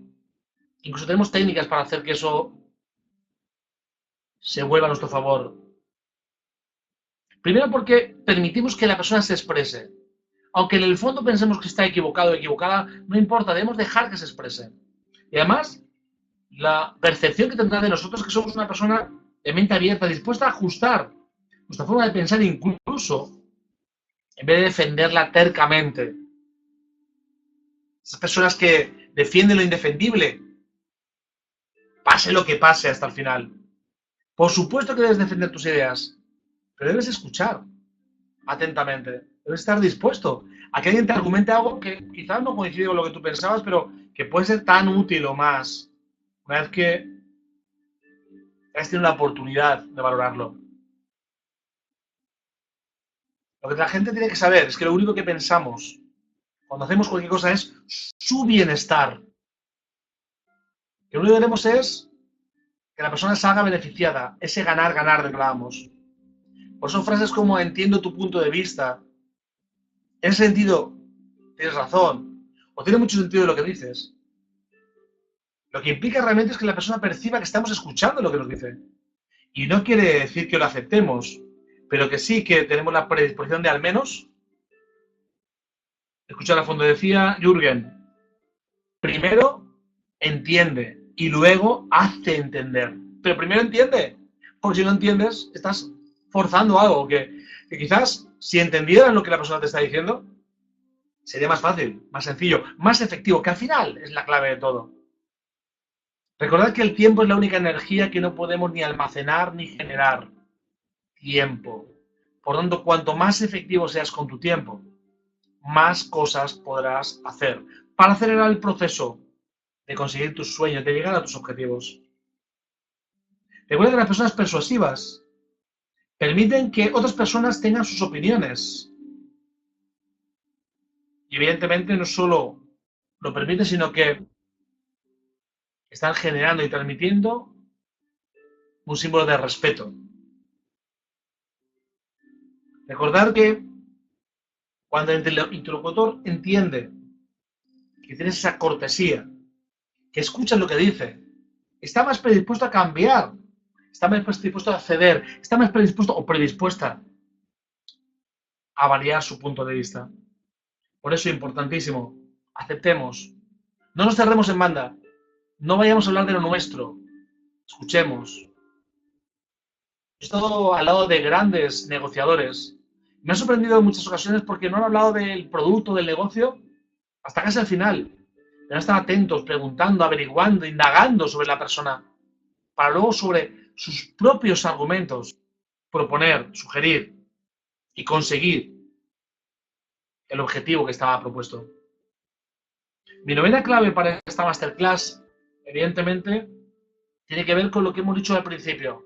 Incluso tenemos técnicas para hacer que eso se vuelva a nuestro favor. Primero porque permitimos que la persona se exprese. Aunque en el fondo pensemos que está equivocado o equivocada, no importa, debemos dejar que se exprese. Y además, la percepción que tendrá de nosotros es que somos una persona de mente abierta, dispuesta a ajustar nuestra forma de pensar incluso en vez de defenderla tercamente. Esas personas que defienden lo indefendible, pase lo que pase hasta el final. Por supuesto que debes defender tus ideas, pero debes escuchar atentamente. Debes estar dispuesto a que alguien te argumente algo que quizás no coincide con lo que tú pensabas, pero que puede ser tan útil o más una vez que has tenido la oportunidad de valorarlo. Lo que la gente tiene que saber es que lo único que pensamos cuando hacemos cualquier cosa es su bienestar. Que lo único que queremos es que la persona salga beneficiada, ese ganar-ganar de que hablábamos. Por eso frases como entiendo tu punto de vista, en ese sentido, tienes razón, o tiene mucho sentido lo que dices. Lo que implica realmente es que la persona perciba que estamos escuchando lo que nos dice. Y no quiere decir que lo aceptemos, pero que sí que tenemos la predisposición de al menos escuchar a fondo. Decía Jürgen, primero entiende y luego hazte entender. Pero primero entiende, porque si no entiendes, estás forzando algo que quizás si entendieran lo que la persona te está diciendo, sería más fácil, más sencillo, más efectivo, que al final es la clave de todo. Recordad que el tiempo es la única energía que no podemos ni almacenar ni generar. Tiempo. Por lo tanto, cuanto más efectivo seas con tu tiempo, más cosas podrás hacer para acelerar el proceso de conseguir tus sueños, de llegar a tus objetivos. Recuerda que las personas persuasivas permiten que otras personas tengan sus opiniones. Y evidentemente no solo lo permiten, sino que están generando y transmitiendo un símbolo de respeto. Recordar que cuando el interlocutor entiende que tienes esa cortesía, que escuchas lo que dice, está más predispuesto a cambiar, está más predispuesto a ceder, está más predispuesto o predispuesta a variar su punto de vista. Por eso es importantísimo, aceptemos, no nos cerremos en banda, no vayamos a hablar de lo nuestro, escuchemos. He estado al lado de grandes negociadores. Me ha sorprendido en muchas ocasiones porque no han hablado del producto, del negocio, hasta casi al final. Pero estar atentos, preguntando, averiguando, indagando sobre la persona, para luego sobre sus propios argumentos proponer, sugerir y conseguir el objetivo que estaba propuesto. Mi novena clave para esta masterclass, evidentemente, tiene que ver con lo que hemos dicho al principio.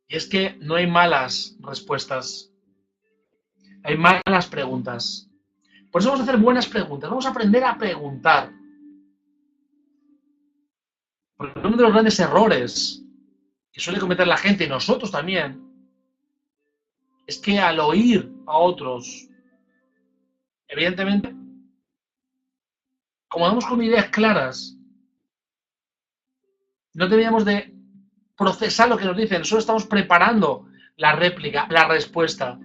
Y es que no hay malas respuestas, hay malas preguntas. Por eso vamos a hacer buenas preguntas, vamos a aprender a preguntar. Porque uno de los grandes errores que suele cometer la gente, y nosotros también, es que al oír a otros, evidentemente, como vamos con ideas claras, no deberíamos de procesar lo que nos dicen, solo estamos preparando la réplica, la respuesta.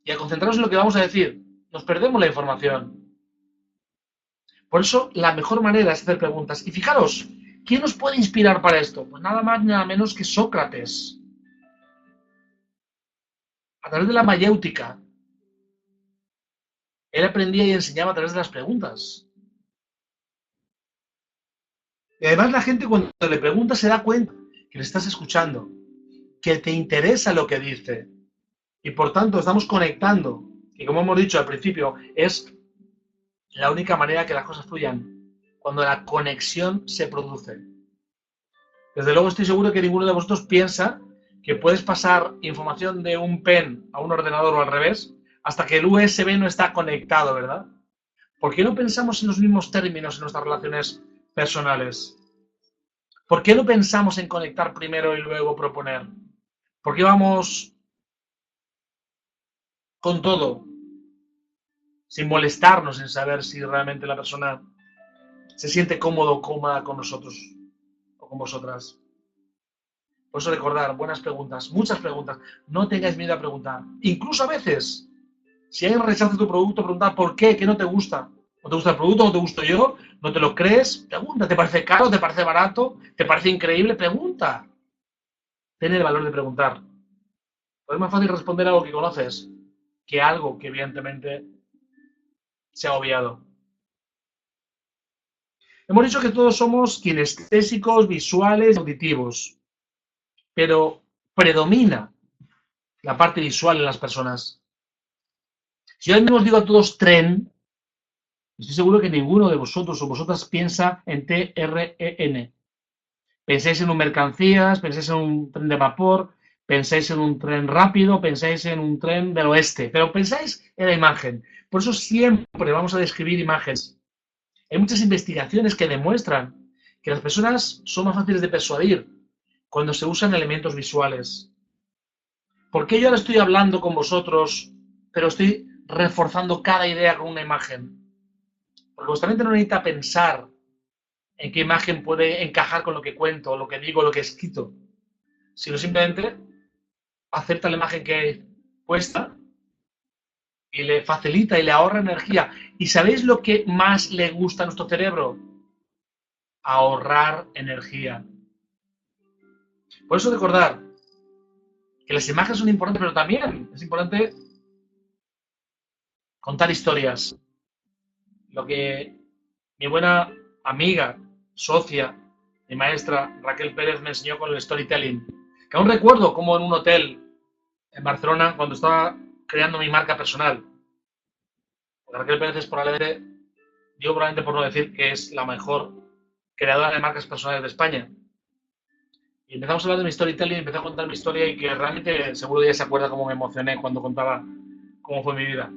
Y al concentrarnos en lo que vamos a decir, nos perdemos la información. Por eso, la mejor manera es hacer preguntas. Y fijaros, ¿quién nos puede inspirar para esto? Pues nada más, nada menos que Sócrates. A través de la mayéutica, él aprendía y enseñaba a través de las preguntas. Y además la gente cuando le pregunta se da cuenta que le estás escuchando, que te interesa lo que dice. Y por tanto estamos conectando, que como hemos dicho al principio, es la única manera que las cosas fluyan, cuando la conexión se produce. Desde luego estoy seguro que ninguno de vosotros piensa que puedes pasar información de un pen a un ordenador o al revés hasta que el USB no está conectado, ¿verdad? ¿Por qué no pensamos en los mismos términos en nuestras relaciones personales? ¿Por qué no pensamos en conectar primero y luego proponer? ¿Por qué vamos con todo, sin molestarnos en saber si realmente la persona se siente cómodo o cómoda con nosotros o con vosotras? Por eso recordar, buenas preguntas, muchas preguntas. No tengáis miedo a preguntar. Incluso a veces, si alguien rechaza tu producto, preguntar por qué, qué no te gusta. ¿No te gusta el producto? ¿No te gusto yo? ¿No te lo crees? Pregunta. ¿Te parece caro? ¿Te parece barato? ¿Te parece increíble? Pregunta. Ten el valor de preguntar. Pues es más fácil responder algo que conoces que algo que evidentemente se ha obviado. Hemos dicho que todos somos kinestésicos, visuales, auditivos, pero predomina la parte visual en las personas. Si yo mismo os digo a todos tren, estoy seguro que ninguno de vosotros o vosotras piensa en TREN. Pensáis en un mercancías, pensáis en un tren de vapor, pensáis en un tren rápido, pensáis en un tren del oeste, pero pensáis en la imagen. Por eso siempre vamos a describir imágenes. Hay muchas investigaciones que demuestran que las personas son más fáciles de persuadir cuando se usan elementos visuales. ¿Por qué yo ahora estoy hablando con vosotros, pero estoy reforzando cada idea con una imagen? Porque vuestra mente no necesita pensar en qué imagen puede encajar con lo que cuento, lo que digo, lo que he escrito, sino simplemente acepta la imagen que he puesta y le facilita y le ahorra energía. ¿Y sabéis lo que más le gusta a nuestro cerebro? Ahorrar energía. Por eso recordar que las imágenes son importantes, pero también es importante contar historias. Lo que mi buena amiga, socia, mi maestra Raquel Pérez me enseñó con el storytelling. Que aún recuerdo como en un hotel en Barcelona, cuando estaba creando mi marca personal. Raquel Pérez es probablemente, digo probablemente por no decir que es la mejor creadora de marcas personales de España. Y empezamos a hablar de mi storytelling, empecé a contar mi historia y que realmente seguro ya se acuerda cómo me emocioné cuando contaba cómo fue mi vida.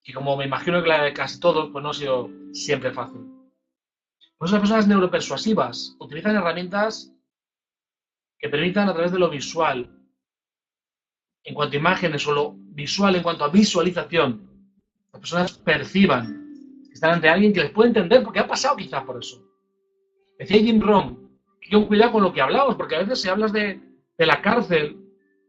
Y como me imagino que la de casi todos, pues no ha sido siempre fácil. Por eso las personas neuropersuasivas utilizan herramientas que permitan a través de lo visual, en cuanto a imágenes o lo visual en cuanto a visualización, las personas perciban que están ante alguien que les puede entender porque ha pasado quizás por eso. Decía Jim Rohn, que con cuidado con lo que hablamos, porque a veces si hablas de la cárcel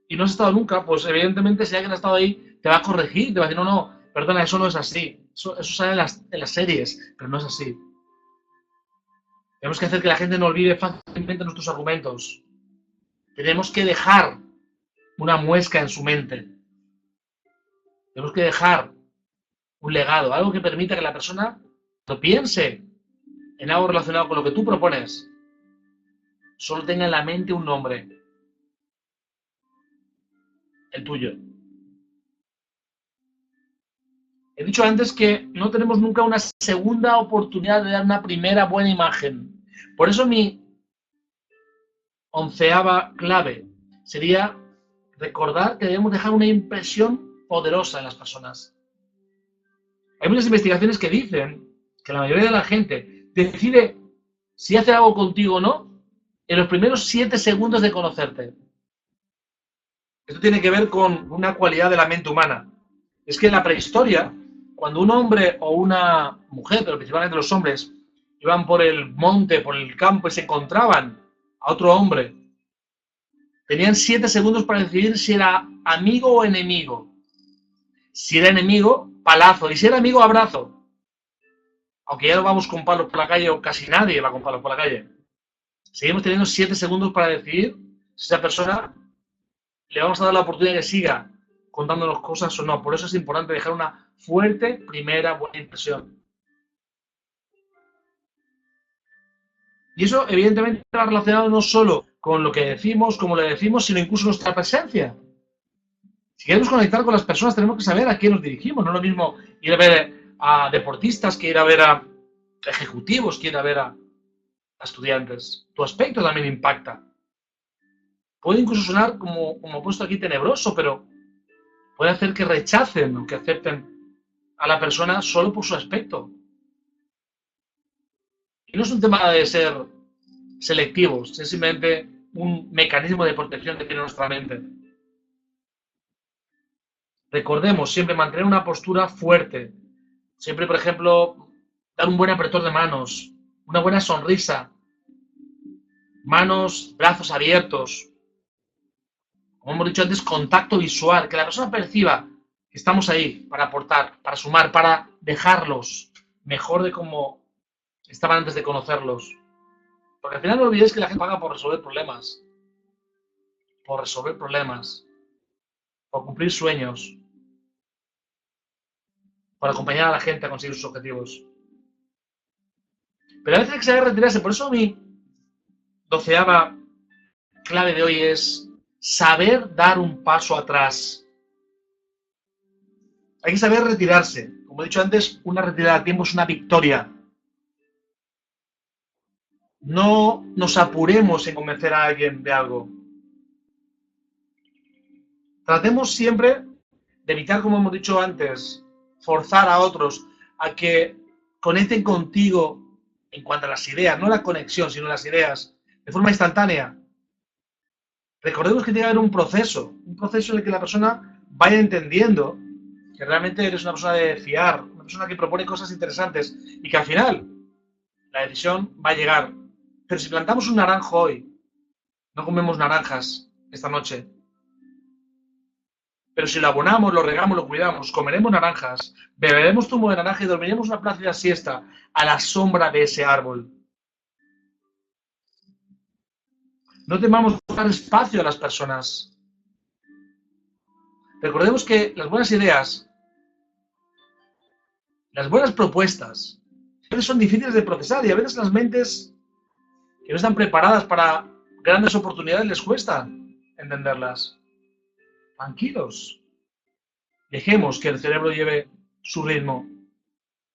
y no has estado nunca, pues evidentemente si alguien ha estado ahí te va a corregir, te va a decir, no, no, perdona, eso no es así. Eso sale en las series, pero no es así. Tenemos que hacer que la gente no olvide fácilmente nuestros argumentos. Tenemos que dejar una muesca en su mente. Tenemos que dejar un legado, algo que permita que la persona no piense en algo relacionado con lo que tú propones, solo tenga en la mente un nombre, el tuyo. He dicho antes que no tenemos nunca una segunda oportunidad de dar una primera buena imagen. Por eso mi 11ª clave sería recordar que debemos dejar una impresión poderosa en las personas. Hay muchas investigaciones que dicen que la mayoría de la gente decide si hace algo contigo o no en los primeros 7 segundos de conocerte. Esto tiene que ver con una cualidad de la mente humana. Es que en la prehistoria, cuando un hombre o una mujer, pero principalmente los hombres, iban por el monte, por el campo y se encontraban a otro hombre, tenían 7 segundos para decidir si era amigo o enemigo. Si era enemigo, palazo. Y si era amigo, abrazo. Aunque ya no vamos con palos por la calle, o casi nadie va con palos por la calle. Seguimos teniendo 7 segundos para decidir si esa persona le vamos a dar la oportunidad de que siga contándonos cosas o no. Por eso es importante dejar una fuerte primera buena impresión. Y eso, evidentemente, está relacionado no solo con lo que decimos, cómo le decimos, sino incluso nuestra presencia. Si queremos conectar con las personas, tenemos que saber a quién nos dirigimos. No es lo mismo ir a ver a deportistas que ir a ver a ejecutivos, que ir a ver a estudiantes. Tu aspecto también impacta. Puede incluso sonar, como he puesto aquí, tenebroso, pero puede hacer que rechacen o que acepten a la persona solo por su aspecto. Y no es un tema de ser selectivos, es simplemente un mecanismo de protección que tiene nuestra mente. Recordemos siempre mantener una postura fuerte. Siempre, por ejemplo, dar un buen apretor de manos, una buena sonrisa, manos, brazos abiertos. Como hemos dicho antes, contacto visual, que la persona perciba que estamos ahí para aportar, para sumar, para dejarlos mejor de como estaban antes de conocerlos. Porque al final no olvidéis que la gente paga por resolver problemas, por cumplir sueños, por acompañar a la gente a conseguir sus objetivos. Pero a veces hay que saber retirarse. Por eso mi 12ª clave de hoy es saber dar un paso atrás. Hay que saber retirarse. Como he dicho antes, una retirada a tiempo es una victoria. No nos apuremos en convencer a alguien de algo. Tratemos siempre de evitar, como hemos dicho antes, forzar a otros a que conecten contigo en cuanto a las ideas, no la conexión, sino las ideas, de forma instantánea. Recordemos que tiene que haber un proceso en el que la persona vaya entendiendo que realmente eres una persona de fiar, una persona que propone cosas interesantes y que al final la decisión va a llegar. Pero si plantamos un naranjo hoy, no comemos naranjas esta noche. Pero si lo abonamos, lo regamos, lo cuidamos, comeremos naranjas, beberemos zumo de naranja y dormiremos una plácida siesta a la sombra de ese árbol. No temamos dar espacio a las personas. Recordemos que las buenas ideas, las buenas propuestas, a veces son difíciles de procesar y a veces las mentes que no están preparadas para grandes oportunidades les cuesta entenderlas. Tranquilos. Dejemos que el cerebro lleve su ritmo.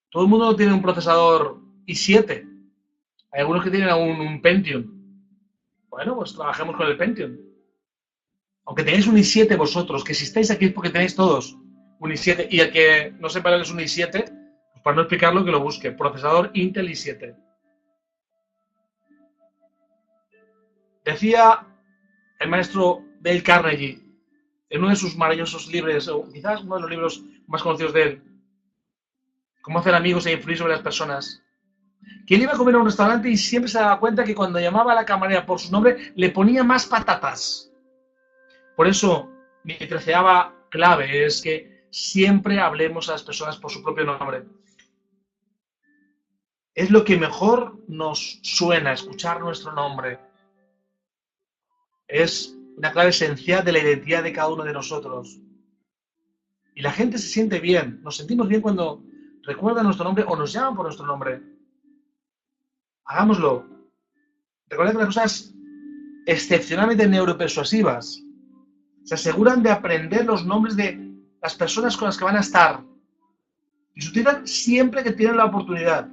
Todo el mundo tiene un procesador i7. Hay algunos que tienen aún un Pentium. Bueno, pues trabajemos con el Pentium. Aunque tenéis un i7 vosotros, que si estáis aquí es porque tenéis todos un i7, y el que no sepa lo que es un i7, pues para no explicarlo, que lo busque. Procesador Intel i7. Decía el maestro Dale Carnegie, en uno de sus maravillosos libros, o quizás uno de los libros más conocidos de él, Cómo hacer amigos e influir sobre las personas, que él iba a comer a un restaurante y siempre se daba cuenta que cuando llamaba a la camarera por su nombre, le ponía más patatas. Por eso, mi 13ª clave es que siempre hablemos a las personas por su propio nombre. Es lo que mejor nos suena, escuchar nuestro nombre. Es una clave esencial de la identidad de cada uno de nosotros. Y la gente se siente bien. Nos sentimos bien cuando recuerdan nuestro nombre o nos llaman por nuestro nombre. Hagámoslo. Recordad que las personas excepcionalmente neuropersuasivas se aseguran de aprender los nombres de las personas con las que van a estar. Y se utilizan siempre que tienen la oportunidad.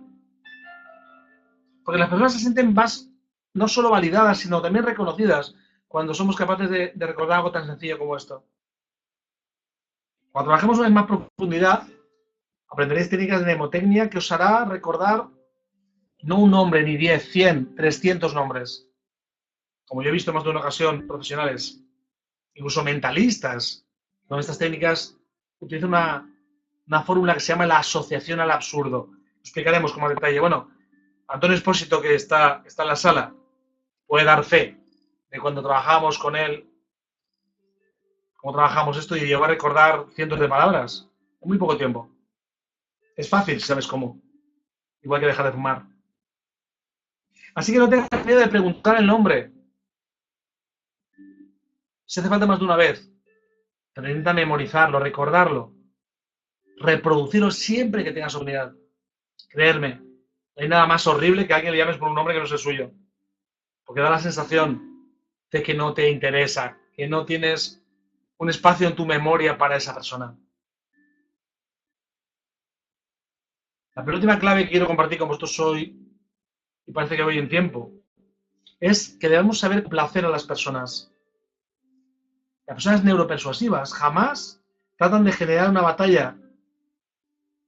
Porque las personas se sienten más, no solo validadas, sino también reconocidas cuando somos capaces de recordar algo tan sencillo como esto. Cuando trabajemos en más profundidad, aprenderéis técnicas de mnemotecnia que os hará recordar no un nombre, ni 10, 100, 300 nombres. Como yo he visto en más de una ocasión, profesionales, incluso mentalistas, con estas técnicas utilizan una fórmula que se llama la asociación al absurdo. Explicaremos con más detalle. Bueno, Antonio Espósito, que está en la sala, puede dar fe de cuando trabajamos con él, cómo trabajamos esto y llegó a recordar cientos de palabras en muy poco tiempo. Es fácil, si sabes cómo. Igual que dejar de fumar. Así que no tengas miedo de preguntar el nombre. Si hace falta más de una vez, pero intenta memorizarlo, recordarlo, reproducirlo siempre que tengas oportunidad. Creerme, no hay nada más horrible que a alguien le llames por un nombre que no es el suyo. Porque da la sensación de que no te interesa, que no tienes un espacio en tu memoria para esa persona. La penúltima clave que quiero compartir con vosotros hoy, y parece que voy en tiempo, es que debemos saber placer a las personas. Las personas neuropersuasivas jamás tratan de generar una batalla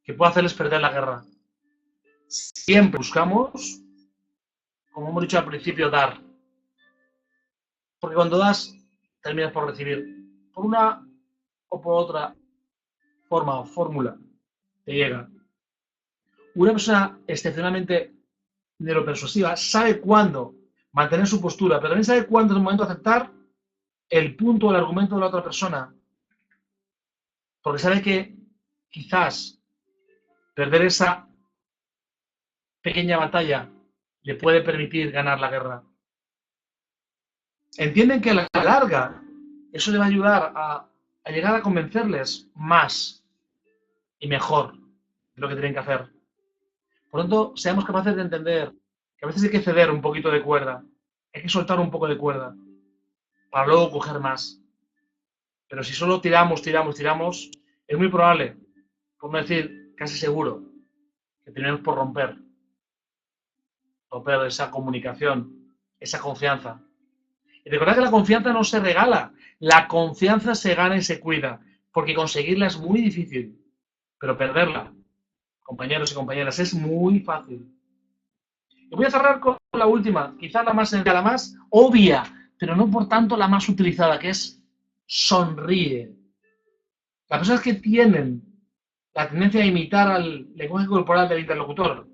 que pueda hacerles perder la guerra. Siempre buscamos, como hemos dicho al principio, dar. Porque cuando das, terminas por recibir. Por una o por otra forma o fórmula, te llega. Una persona excepcionalmente neuropersuasiva sabe cuándo mantener su postura, pero también sabe cuándo es el momento de aceptar el punto o el argumento de la otra persona. Porque sabe que quizás perder esa pequeña batalla le puede permitir ganar la guerra. Entienden que a la larga eso le va a ayudar a llegar a convencerles más y mejor de lo que tienen que hacer. Por lo tanto, seamos capaces de entender que a veces hay que ceder un poquito de cuerda, hay que soltar un poco de cuerda para luego coger más. Pero si solo tiramos, es muy probable, por no decir casi seguro, que tenemos por romper esa comunicación, esa confianza. Y recordad que la confianza no se regala, la confianza se gana y se cuida, porque conseguirla es muy difícil, pero perderla, compañeros y compañeras, es muy fácil. Y voy a cerrar con la última, quizás la más sencilla, la más obvia, pero no por tanto la más utilizada, que es sonríe. Las personas que tienen la tendencia a imitar al lenguaje corporal del interlocutor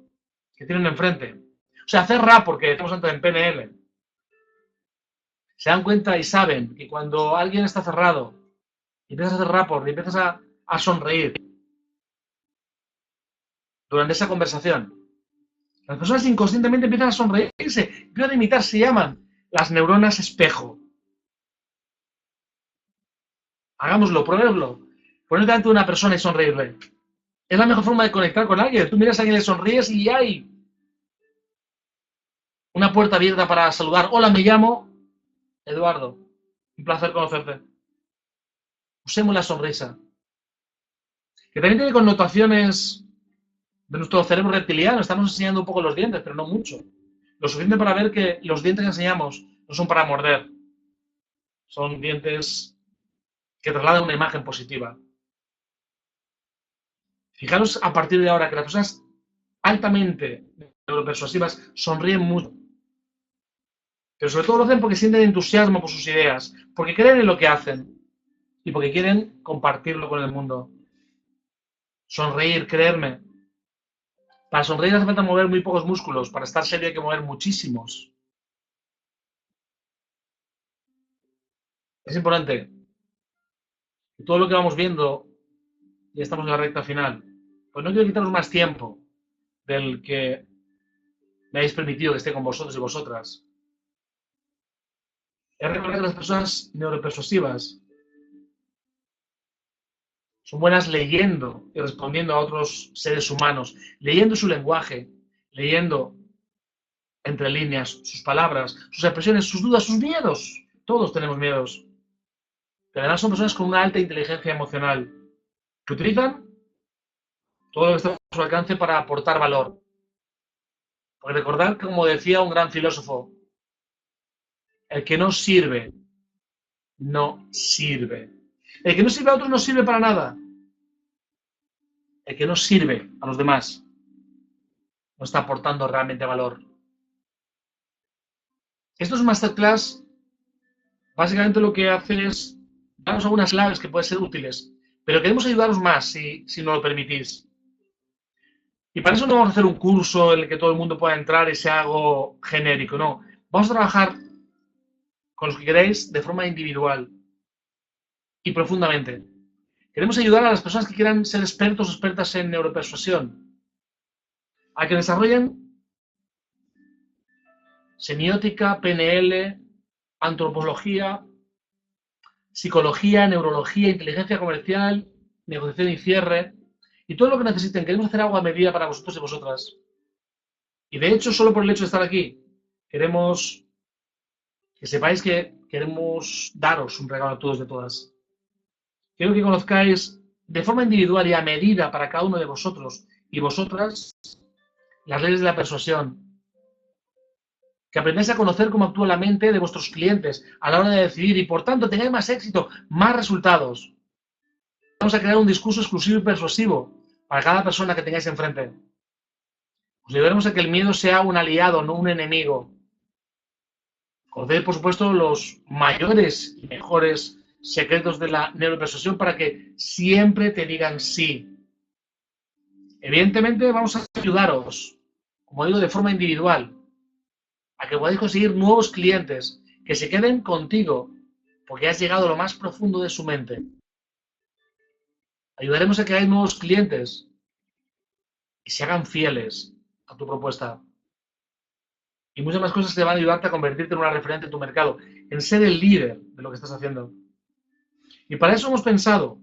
que tienen enfrente, o sea, hacer rap, porque estamos antes en PNL, se dan cuenta y saben que cuando alguien está cerrado y empiezas a hacer rapport y empiezas a sonreír durante esa conversación, las personas inconscientemente empiezan a sonreírse, empiezan a imitar, se llaman las neuronas espejo. Hagámoslo, probémoslo. Ponerte delante de una persona y sonreírle. Es la mejor forma de conectar con alguien. Tú miras a alguien, le sonríes y hay una puerta abierta para saludar. Hola, me llamo Eduardo. Un placer conocerte. Usemos la sonrisa. Que también tiene connotaciones de nuestro cerebro reptiliano. Estamos enseñando un poco los dientes, pero no mucho. Lo suficiente para ver que los dientes que enseñamos no son para morder. Son dientes que trasladan una imagen positiva. Fijaros a partir de ahora que las personas altamente neuropersuasivas sonríen mucho. Pero sobre todo lo hacen porque sienten entusiasmo por sus ideas, porque creen en lo que hacen y porque quieren compartirlo con el mundo. Sonreír, creerme. Para sonreír hace falta mover muy pocos músculos, para estar serio hay que mover muchísimos. Es importante que todo lo que vamos viendo, y estamos en la recta final, pues no quiero quitaros más tiempo del que me habéis permitido que esté con vosotros y vosotras. Es recordar que las personas neuropersuasivas Son buenas leyendo y respondiendo a otros seres humanos, leyendo su lenguaje, leyendo entre líneas sus palabras, sus expresiones, sus dudas, sus miedos. Todos tenemos miedos. Pero además son personas con una alta inteligencia emocional que utilizan todo lo que está a su alcance para aportar valor. Porque recordar, como decía un gran filósofo, el que no sirve, no sirve. El que no sirve a otros no sirve para nada. El que no sirve a los demás no está aportando realmente valor. Estos masterclass básicamente lo que hace es darnos algunas claves que pueden ser útiles, pero queremos ayudaros más si nos lo permitís. Y para eso no vamos a hacer un curso en el que todo el mundo pueda entrar y sea algo genérico, no. Vamos a trabajar con los que queráis de forma individual y profundamente. Queremos ayudar a las personas que quieran ser expertos o expertas en neuropersuasión, a que desarrollen semiótica, PNL, antropología, psicología, neurología, inteligencia comercial, negociación y cierre, y todo lo que necesiten. Queremos hacer algo a medida para vosotros y vosotras. Y de hecho, solo por el hecho de estar aquí, queremos que sepáis que queremos daros un regalo a todos y a todas. Quiero que conozcáis de forma individual y a medida para cada uno de vosotros y vosotras las leyes de la persuasión. Que aprendáis a conocer cómo actúa la mente de vuestros clientes a la hora de decidir y, por tanto, tengáis más éxito, más resultados. Vamos a crear un discurso exclusivo y persuasivo para cada persona que tengáis enfrente. Os ayudaremos a que el miedo sea un aliado, no un enemigo. Conoced, por supuesto, los mayores y mejores secretos de la neuropersuasión para que siempre te digan sí. Evidentemente, vamos a ayudaros, como digo, de forma individual, a que podáis conseguir nuevos clientes que se queden contigo porque has llegado a lo más profundo de su mente. Ayudaremos a que haya nuevos clientes y se hagan fieles a tu propuesta. Y muchas más cosas que van a ayudarte a convertirte en una referente en tu mercado, en ser el líder de lo que estás haciendo. Y para eso hemos pensado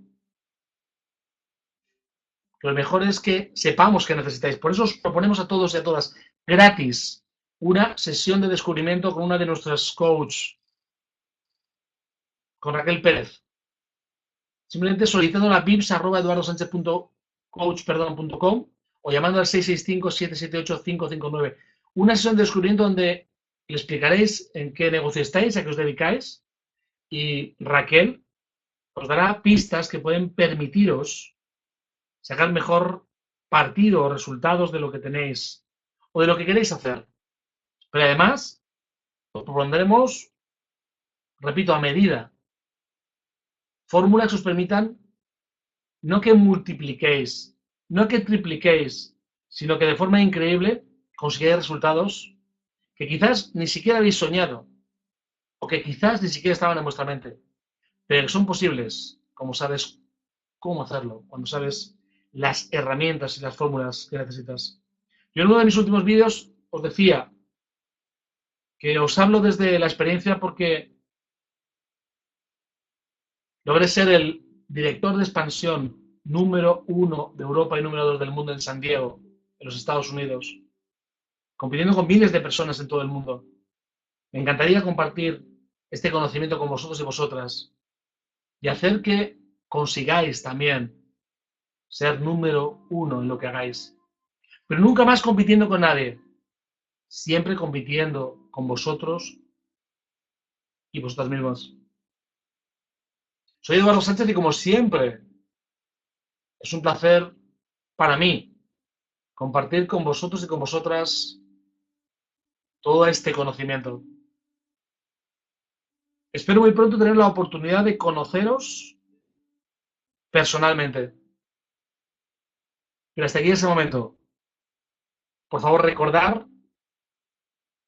que lo mejor es que sepamos qué necesitáis. Por eso os proponemos a todos y a todas gratis una sesión de descubrimiento con una de nuestras coaches, con Raquel Pérez. Simplemente solicitando la vips@eduardosanchez.coach.com o llamando al 665-778-559. Una sesión de descubrimiento donde le explicaréis en qué negocio estáis, a qué os dedicáis, y Raquel os dará pistas que pueden permitiros sacar mejor partido o resultados de lo que tenéis o de lo que queréis hacer. Pero además, os propondremos, repito, a medida, fórmulas que os permitan no que multipliquéis, no que tripliquéis, sino que de forma increíble consigáis resultados que quizás ni siquiera habéis soñado o que quizás ni siquiera estaban en vuestra mente, pero que son posibles, como sabes cómo hacerlo, cuando sabes las herramientas y las fórmulas que necesitas. Yo en uno de mis últimos vídeos os decía que os hablo desde la experiencia porque logré ser el director de expansión número 1 de Europa y número 2 del mundo en San Diego, en los Estados Unidos, compitiendo con miles de personas en todo el mundo. Me encantaría compartir este conocimiento con vosotros y vosotras y hacer que consigáis también ser número 1 en lo que hagáis. Pero nunca más compitiendo con nadie, siempre compitiendo con vosotros y vosotras mismas. Soy Eduardo Sánchez y como siempre, es un placer para mí compartir con vosotros y con vosotras todo este conocimiento. Espero muy pronto tener la oportunidad de conoceros personalmente. Pero hasta aquí ese momento. Por favor, recordar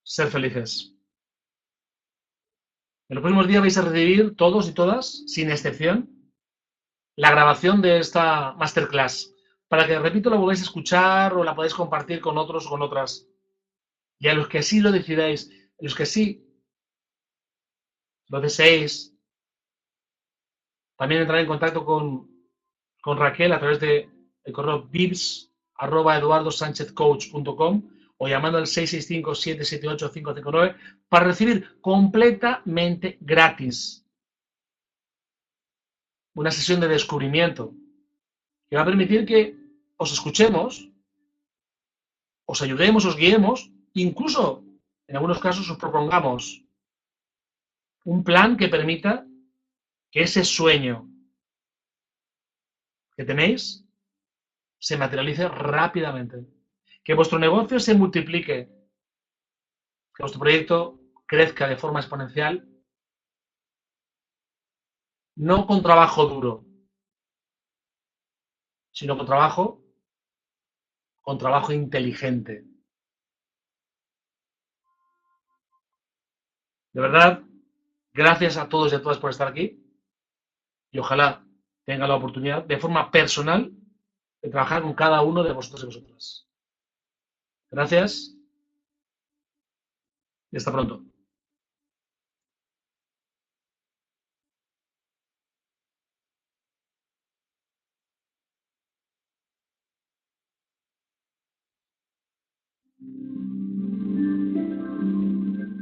ser felices. En los próximos días vais a recibir todos y todas, sin excepción, la grabación de esta masterclass para que, repito, la volváis a escuchar o la podáis compartir con otros o con otras. Y a los que así lo decidáis, a los que sí lo deseéis, también entrar en contacto con con Raquel a través de el correo vips@eduardosanchezcoach.com o llamando al 665-778-559 para recibir completamente gratis una sesión de descubrimiento que va a permitir que os escuchemos, os ayudemos, os guiemos, incluso en algunos casos os propongamos un plan que permita que ese sueño que tenéis se materialice rápidamente, que vuestro negocio se multiplique, que vuestro proyecto crezca de forma exponencial, no con trabajo duro, sino con trabajo inteligente. De verdad, gracias a todos y a todas por estar aquí y ojalá tenga la oportunidad de forma personal de trabajar con cada uno de vosotros y vosotras. Gracias y hasta pronto.